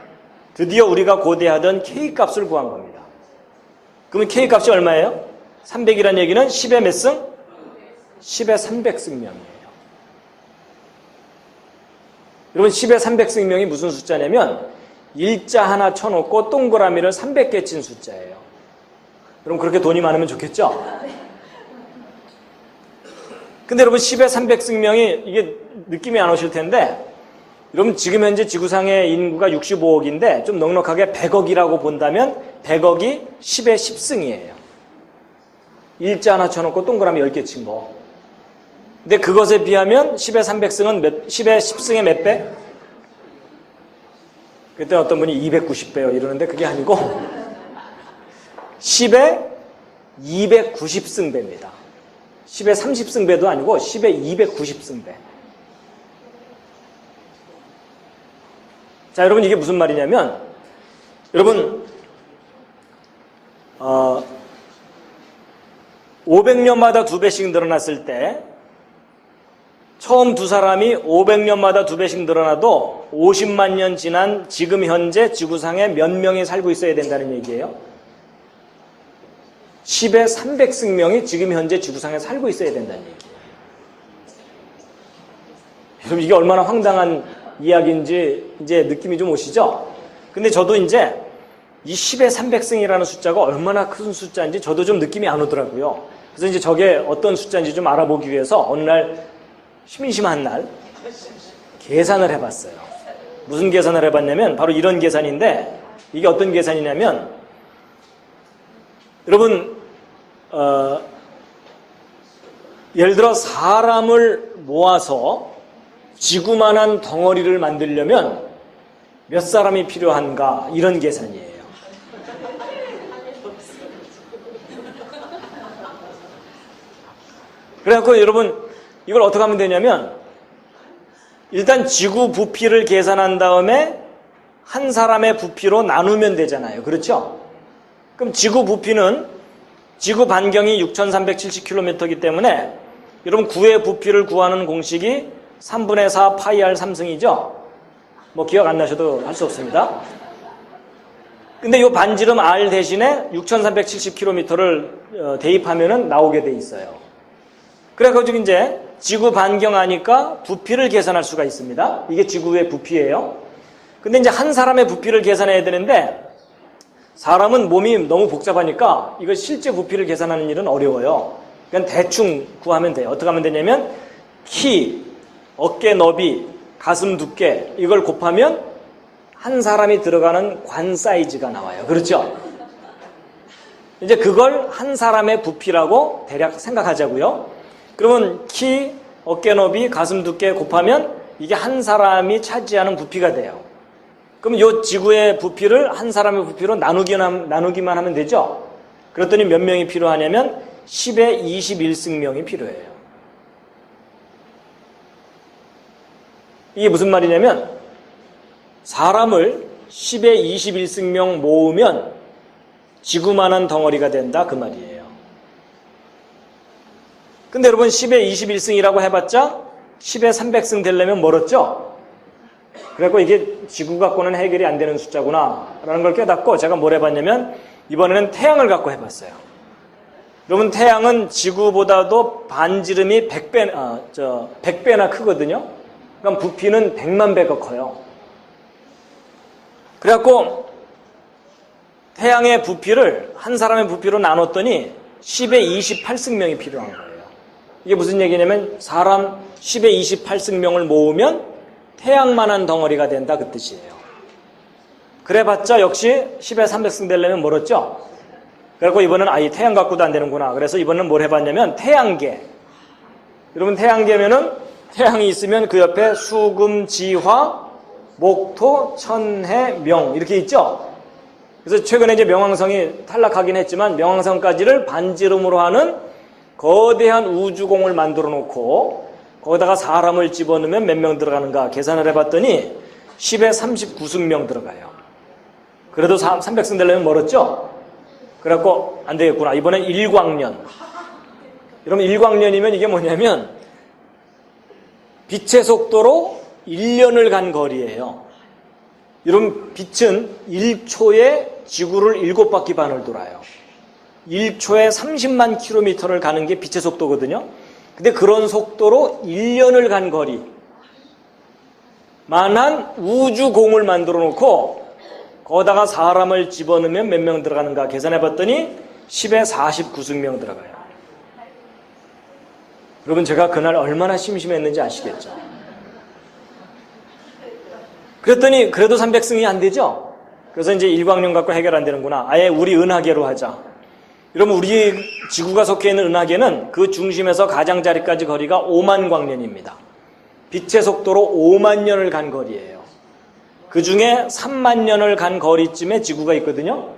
드디어 우리가 고대하던 k 값을 구한 겁니다. 그러면 k 값이 얼마예요? 300이라는 얘기는 10의 몇 승? 10의 300승명이에요. 여러분 10의 300승명이 무슨 숫자냐면 일자 하나 쳐놓고 동그라미를 300개 친 숫자예요. 여러분 그렇게 돈이 많으면 좋겠죠? 근데 여러분 10의 300승명이 이게 느낌이 안 오실 텐데 여러분 지금 현재 지구상의 인구가 65억인데 좀 넉넉하게 100억이라고 본다면 100억이 10의 10승이에요. 일자 하나 쳐놓고 동그라미 10개 친 거. 근데 그것에 비하면 10의 300승은 10의 10승의 몇 배? 그때 어떤 분이 290배요 이러는데 그게 아니고 10의 290승배입니다. 10의 30승배도 아니고 10의 290승배. 자, 여러분 이게 무슨 말이냐면 여러분 500년마다 2배씩 늘어났을 때 처음 두 사람이 500년마다 2배씩 늘어나도 50만 년 지난 지금 현재 지구상에 몇 명이 살고 있어야 된다는 얘기예요. 10의 300승명이 지금 현재 지구상에 살고 있어야 된다는 얘기예요. 여러분 이게 얼마나 황당한 이야기인지 이제 느낌이 좀 오시죠? 근데 저도 이제 이 10의 300승이라는 숫자가 얼마나 큰 숫자인지 저도 좀 느낌이 안 오더라고요. 그래서 이제 저게 어떤 숫자인지 좀 알아보기 위해서 어느 날 심심한 날 계산을 해봤어요. 무슨 계산을 해봤냐면 바로 이런 계산인데 이게 어떤 계산이냐면 여러분 예를 들어 사람을 모아서 지구만한 덩어리를 만들려면 몇 사람이 필요한가 이런 계산이에요. 그래갖고 여러분 이걸 어떻게 하면 되냐면 일단 지구 부피를 계산한 다음에 한 사람의 부피로 나누면 되잖아요. 그렇죠? 그럼 지구 부피는 지구 반경이 6370km이기 때문에 여러분 구의 부피를 구하는 공식이 3분의 4 파이 r 3승이죠? 뭐 기억 안 나셔도 할 수 없습니다. 근데 이 반지름 r 대신에 6370km를 대입하면은 나오게 돼 있어요. 그래가지고 이제 지구 반경 하니까 부피를 계산할 수가 있습니다. 이게 지구의 부피예요. 근데 이제 한 사람의 부피를 계산해야 되는데 사람은 몸이 너무 복잡하니까 이거 실제 부피를 계산하는 일은 어려워요. 그냥 대충 구하면 돼요. 어떻게 하면 되냐면 키, 어깨 너비, 가슴 두께 이걸 곱하면 한 사람이 들어가는 관 사이즈가 나와요. 그렇죠? 이제 그걸 한 사람의 부피라고 대략 생각하자고요. 그러면 키, 어깨 너비, 가슴 두께 곱하면 이게 한 사람이 차지하는 부피가 돼요. 그럼 이 지구의 부피를 한 사람의 부피로 나누기만 하면 되죠? 그랬더니 몇 명이 필요하냐면 10의 21승명이 필요해요. 이게 무슨 말이냐면 사람을 10의 21승명 모으면 지구만한 덩어리가 된다 그 말이에요. 근데 여러분 10에 21승이라고 해봤자 10에 300승 되려면 멀었죠? 그래갖고 이게 지구 갖고는 해결이 안 되는 숫자구나 라는 걸 깨닫고 제가 뭘 해봤냐면 이번에는 태양을 갖고 해봤어요. 여러분 태양은 지구보다도 반지름이 100배나 크거든요. 그러니까 부피는 100만 배가 커요. 그래갖고 태양의 부피를 한 사람의 부피로 나눴더니 10에 28승명이 필요한 거예요. 이게 무슨 얘기냐면 사람 10에 28승명을 모으면 태양만한 덩어리가 된다 그 뜻이에요. 그래봤자 역시 10에 300승 되려면 멀었죠. 그래서 이번엔 이 태양 갖고도 안 되는구나. 그래서 이번엔 뭘 해봤냐면 태양계. 여러분 태양계면은 태양이 있으면 그 옆에 수금, 지화, 목토, 천해, 명 이렇게 있죠. 그래서 최근에 이제 명왕성이 탈락하긴 했지만 명왕성까지를 반지름으로 하는 거대한 우주공을 만들어 놓고 거기다가 사람을 집어넣으면 몇 명 들어가는가 계산을 해봤더니 10에 39승명 들어가요. 그래도 300승 되려면 멀었죠? 그래갖고 안 되겠구나. 이번엔 일광년. 여러분 일광년이면 이게 뭐냐면 빛의 속도로 1년을 간 거리예요. 여러분 빛은 1초에 지구를 7바퀴 반을 돌아요. 1초에 30만 킬로미터를 가는 게 빛의 속도거든요. 근데 그런 속도로 1년을 간 거리 만한 우주공을 만들어 놓고 거기다가 사람을 집어넣으면 몇 명 들어가는가 계산해봤더니 10에 49승명 들어가요. 여러분 제가 그날 얼마나 심심했는지 아시겠죠? 그랬더니 그래도 300승이 안 되죠? 그래서 이제 일광년 갖고 해결 안 되는구나. 아예 우리 은하계로 하자. 여러분 우리 지구가 속해 있는 은하계는 그 중심에서 가장자리까지 거리가 5만 광년입니다. 빛의 속도로 5만 년을 간 거리예요. 그 중에 3만 년을 간 거리쯤에 지구가 있거든요.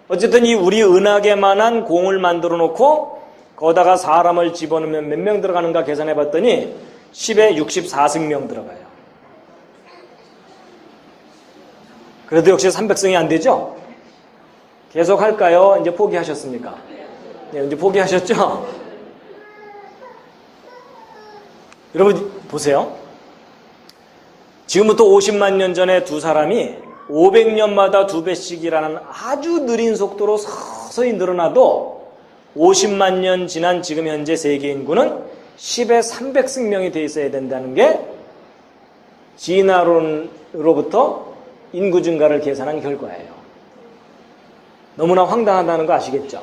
어쨌든 이 우리 은하계만한 공을 만들어 놓고 거기다가 사람을 집어넣으면 몇 명 들어가는가 계산해봤더니 10에 64승명 들어가요. 그래도 역시 300승이 안 되죠? 계속 할까요? 이제 포기하셨습니까? 네, 이제 포기하셨죠? 여러분 보세요. 지금부터 50만 년 전에 두 사람이 500년마다 2배씩이라는 아주 느린 속도로 서서히 늘어나도 50만 년 지난 지금 현재 세계 인구는 10에 300승명이 돼 있어야 된다는 게 진화론으로부터 인구 증가를 계산한 결과예요. 너무나 황당하다는 거 아시겠죠?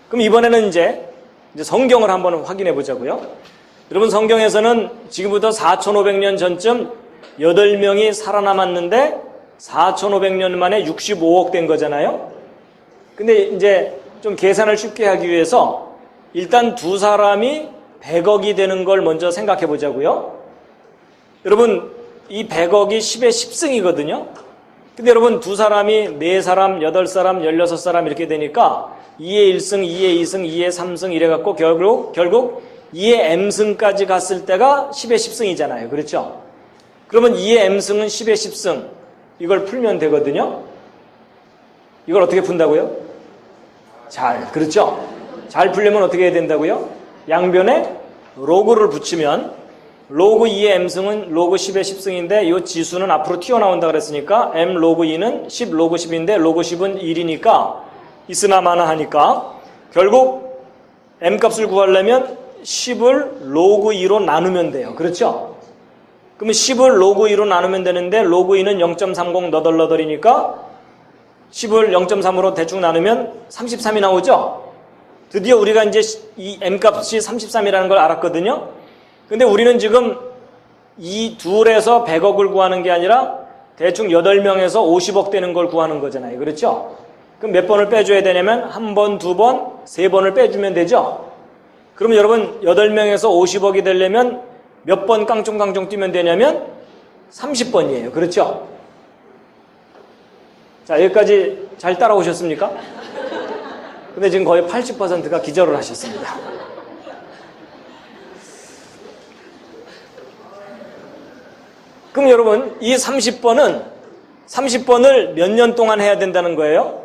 그럼 이번에는 이제 성경을 한번 확인해 보자고요. 여러분 성경에서는 지금부터 4,500년 전쯤 8명이 살아남았는데 4,500년 만에 65억 된 거잖아요. 근데 이제 좀 계산을 쉽게 하기 위해서 일단 두 사람이 100억이 되는 걸 먼저 생각해 보자고요. 여러분 이 100억이 10에 10승이거든요. 근데 여러분 두 사람이 4사람, 8사람, 16사람 이렇게 되니까 2의 1승, 2의 2승, 2의 3승 이래갖고 결국 2의 m승까지 갔을 때가 10의 10승이잖아요. 그렇죠? 그러면 2의 m승은 10의 10승. 이걸 풀면 되거든요. 이걸 어떻게 푼다고요? 그렇죠? 잘 풀려면 어떻게 해야 된다고요? 양변에 로그를 붙이면 로그 2의 m승은 로그 10의 10승인데 이 지수는 앞으로 튀어나온다 그랬으니까 m 로그 2는 10 로그 10인데 로그 10은 1이니까 있으나 마나 하니까 결국 m 값을 구하려면 10을 로그 2로 나누면 돼요. 그렇죠? 그러면 10을 로그 2로 나누면 되는데 로그 2는 0.30 너덜너덜이니까 10을 0.3으로 대충 나누면 33이 나오죠? 드디어 우리가 이제 이 m값이 33이라는 걸 알았거든요? 근데 우리는 지금 이 둘에서 100억을 구하는 게 아니라 대충 8명에서 50억 되는 걸 구하는 거잖아요. 그렇죠? 그럼 몇 번을 빼줘야 되냐면 한 번, 두 번, 세 번을 빼주면 되죠? 그럼 여러분 8명에서 50억이 되려면 몇 번 깡총깡총 뛰면 되냐면 30번이에요. 그렇죠? 자, 여기까지 잘 따라오셨습니까? 근데 지금 거의 80%가 기절을 하셨습니다. 그럼 여러분 이 30번을 몇 년 동안 해야 된다는 거예요?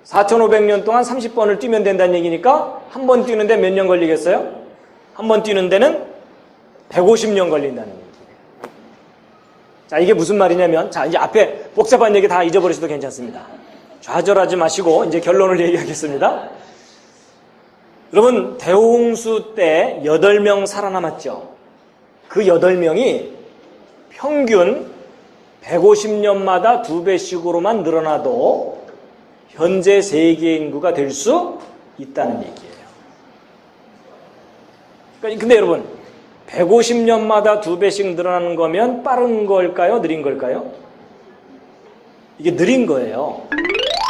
4,500년 동안 30번을 뛰면 된다는 얘기니까 한 번 뛰는데 몇 년 걸리겠어요? 한 번 뛰는 데는 150년 걸린다는 얘기예요. 자, 이게 무슨 말이냐면, 자, 이제 앞에 복잡한 얘기 다 잊어버리셔도 괜찮습니다. 좌절하지 마시고 이제 결론을 얘기하겠습니다. 여러분, 대홍수 때 8명 살아남았죠. 그 8명이 평균 150년마다 2배씩으로만 늘어나도 현재 세계 인구가 될 수 있다는 얘기예요. 근데 여러분, 150년마다 2배씩 늘어나는 거면 빠른 걸까요? 느린 걸까요? 이게 느린 거예요.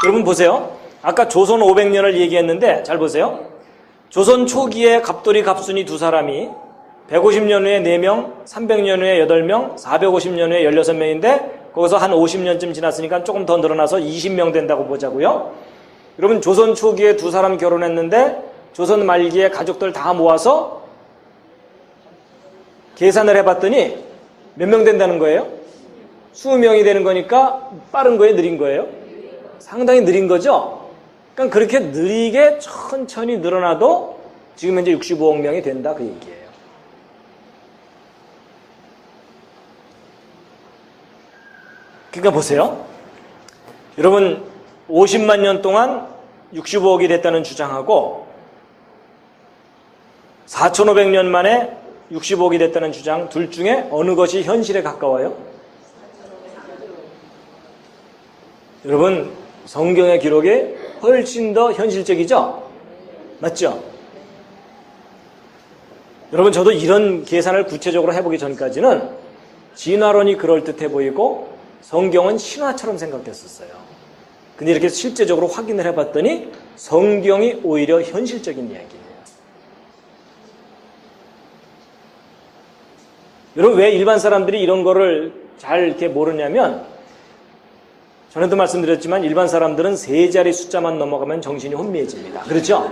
여러분 보세요. 아까 조선 500년을 얘기했는데 잘 보세요. 조선 초기에 갑돌이 갑순이 두 사람이 150년 후에 4명, 300년 후에 8명, 450년 후에 16명인데 거기서 한 50년쯤 지났으니까 조금 더 늘어나서 20명 된다고 보자고요. 여러분 조선 초기에 두 사람 결혼했는데 조선 말기에 가족들 다 모아서 계산을 해봤더니 몇 명 된다는 거예요? 20명이 되는 거니까 빠른 거예요? 느린 거예요? 상당히 느린 거죠? 그러니까 그렇게 느리게 천천히 늘어나도 지금 현재 65억 명이 된다 그 얘기예요. 그러니까 보세요. 여러분 50만 년 동안 65억이 됐다는 주장하고 4,500년 만에 65억이 됐다는 주장 둘 중에 어느 것이 현실에 가까워요? 여러분 성경의 기록이 훨씬 더 현실적이죠? 맞죠? 여러분 저도 이런 계산을 구체적으로 해보기 전까지는 진화론이 그럴듯해 보이고 성경은 신화처럼 생각됐었어요. 근데 이렇게 실제적으로 확인을 해봤더니 성경이 오히려 현실적인 이야기예요. 여러분 왜 일반 사람들이 이런 거를 잘 이렇게 모르냐면 전에도 말씀드렸지만 일반 사람들은 세 자리 숫자만 넘어가면 정신이 혼미해집니다. 그렇죠?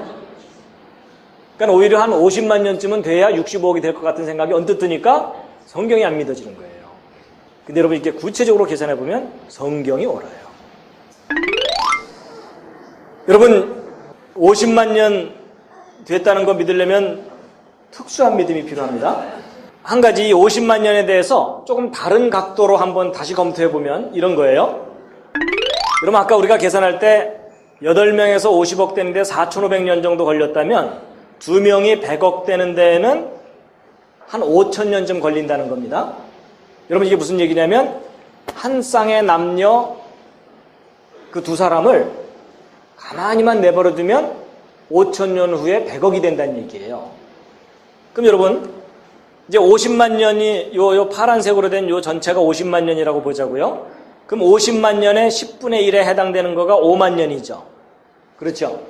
그러니까 오히려 한 50만 년쯤은 돼야 65억이 될 것 같은 생각이 언뜻 드니까 성경이 안 믿어지는 거예요. 근데 여러분 이렇게 구체적으로 계산해 보면 성경이 옳아요. 여러분 50만 년 됐다는 거 믿으려면 특수한 믿음이 필요합니다. 한 가지 이 50만 년에 대해서 조금 다른 각도로 한번 다시 검토해 보면 이런 거예요. 여러분 아까 우리가 계산할 때 8명에서 50억 되는데 4,500년 정도 걸렸다면 2명이 100억 되는 데에는 한 5,000년쯤 걸린다는 겁니다. 여러분 이게 무슨 얘기냐면 한 쌍의 남녀 그 두 사람을 가만히만 내버려 두면 5,000년 후에 100억이 된다는 얘기예요. 그럼 여러분 이제 50만 년이 요 파란색으로 된 요 전체가 50만 년이라고 보자고요. 그럼 50만 년에 10분의 1에 해당되는 거가 5만 년이죠. 그렇죠?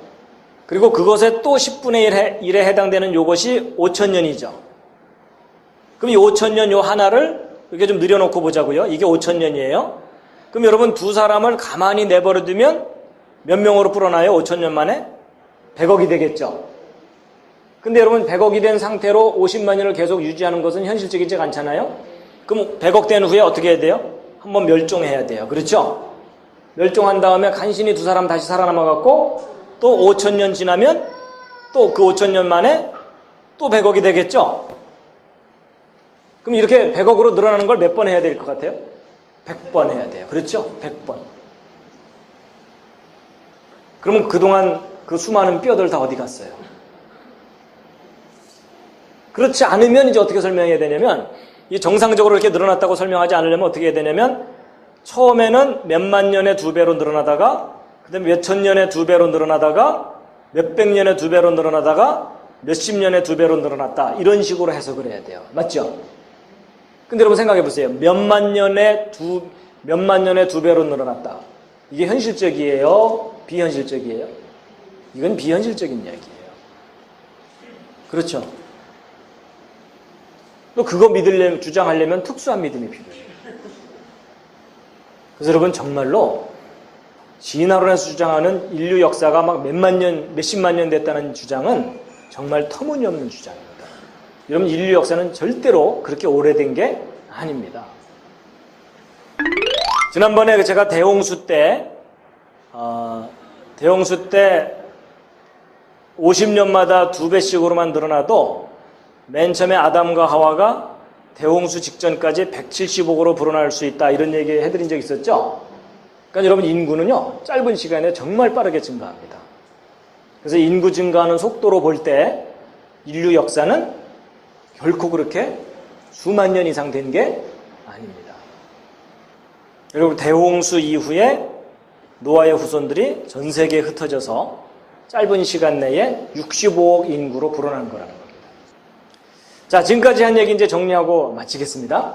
그리고 그것에 또 10분의 1에 해당되는 요것이 5,000년이죠. 그럼 이 5,000년 요 하나를 이렇게 좀 늘여놓고 보자고요. 이게 5,000년이에요. 그럼 여러분 두 사람을 가만히 내버려 두면 몇 명으로 불어나요? 5,000년 만에? 100억이 되겠죠. 근데 여러분 100억이 된 상태로 50만 년을 계속 유지하는 것은 현실적이지 않잖아요. 그럼 100억 된 후에 어떻게 해야 돼요? 한번 멸종해야 돼요. 그렇죠? 멸종한 다음에 간신히 두 사람 다시 살아남아갖고 또 5,000년 지나면 또 그 5,000년 만에 또 100억이 되겠죠? 그럼 이렇게 100억으로 늘어나는 걸 몇 번 해야 될 것 같아요? 100번 해야 돼요. 그렇죠? 100번. 그러면 그동안 그 수많은 뼈들 다 어디 갔어요? 그렇지 않으면 이제 어떻게 설명해야 되냐면 이 정상적으로 이렇게 늘어났다고 설명하지 않으려면 어떻게 해야 되냐면 처음에는 몇만 년에 2배로 늘어나다가 그다음에 몇천 년에 2배로 늘어나다가 몇백 년에 2배로 늘어나다가 몇십 년에 2배로 늘어났다. 이런 식으로 해석을 해야 돼요. 맞죠? 근데 여러분 생각해 보세요. 몇만 년에 2배로 늘어났다. 이게 현실적이에요? 비현실적이에요? 이건 비현실적인 이야기예요. 그렇죠? 또 그거 믿으려면, 주장하려면 특수한 믿음이 필요해요. 그래서 여러분 정말로 진화론에서 주장하는 인류 역사가 막 몇만 년, 몇십만 년 됐다는 주장은 정말 터무니없는 주장입니다. 여러분 인류 역사는 절대로 그렇게 오래된 게 아닙니다. 지난번에 제가 대홍수 때 대홍수 때 50년마다 2배씩으로만 늘어나도 맨 처음에 아담과 하와가 대홍수 직전까지 175으로 불어날 수 있다, 이런 얘기 해드린 적 있었죠? 그러니까 여러분, 인구는요 짧은 시간에 정말 빠르게 증가합니다. 그래서 인구 증가하는 속도로 볼 때 인류 역사는 결코 그렇게 수만 년 이상 된 게 아닙니다. 여러분, 대홍수 이후에 노아의 후손들이 전 세계에 흩어져서 짧은 시간 내에 65억 인구로 불어난 거라는 겁니다. 자, 지금까지 한 얘기 이제 정리하고 마치겠습니다.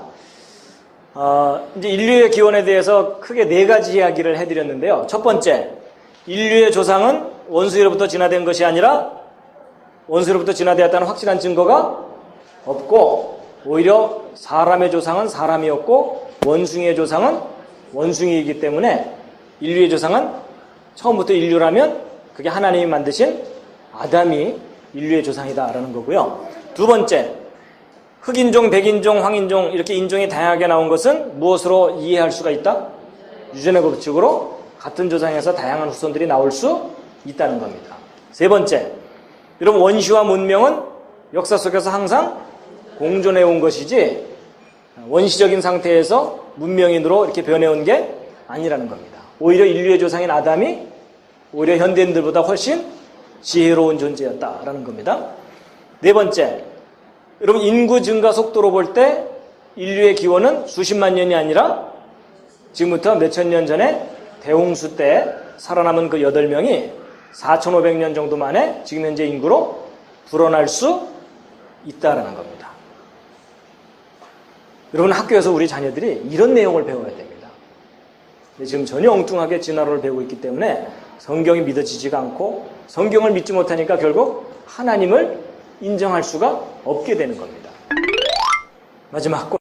이제 인류의 기원에 대해서 크게 4가지 이야기를 해드렸는데요. 첫 번째, 인류의 조상은 원숭이로부터 진화된 것이 아니라 원숭이로부터 진화되었다는 확실한 증거가 없고, 오히려 사람의 조상은 사람이었고 원숭이의 조상은 원숭이이기 때문에 인류의 조상은 처음부터 인류라면 그게 하나님이 만드신 아담이 인류의 조상이다라는 거고요. 두 번째, 흑인종, 백인종, 황인종 이렇게 인종이 다양하게 나온 것은 무엇으로 이해할 수가 있다? 유전의 법칙으로 같은 조상에서 다양한 후손들이 나올 수 있다는 겁니다. 세 번째, 여러분, 원시와 문명은 역사 속에서 항상 공존해 온 것이지 원시적인 상태에서 문명인으로 이렇게 변해온 게 아니라는 겁니다. 오히려 인류의 조상인 아담이 오히려 현대인들보다 훨씬 지혜로운 존재였다라는 겁니다. 네 번째, 여러분, 인구 증가 속도로 볼 때 인류의 기원은 수십만 년이 아니라 지금부터 몇천 년 전에 대홍수 때 살아남은 그 8명이 4,500년 정도 만에 지금 현재 인구로 불어날 수 있다라는 겁니다. 여러분, 학교에서 우리 자녀들이 이런 내용을 배워야 됩니다. 근데 지금 전혀 엉뚱하게 진화론을 배우고 있기 때문에 성경이 믿어지지가 않고 성경을 믿지 못하니까 결국 하나님을 인정할 수가 없게 되는 겁니다. 마지막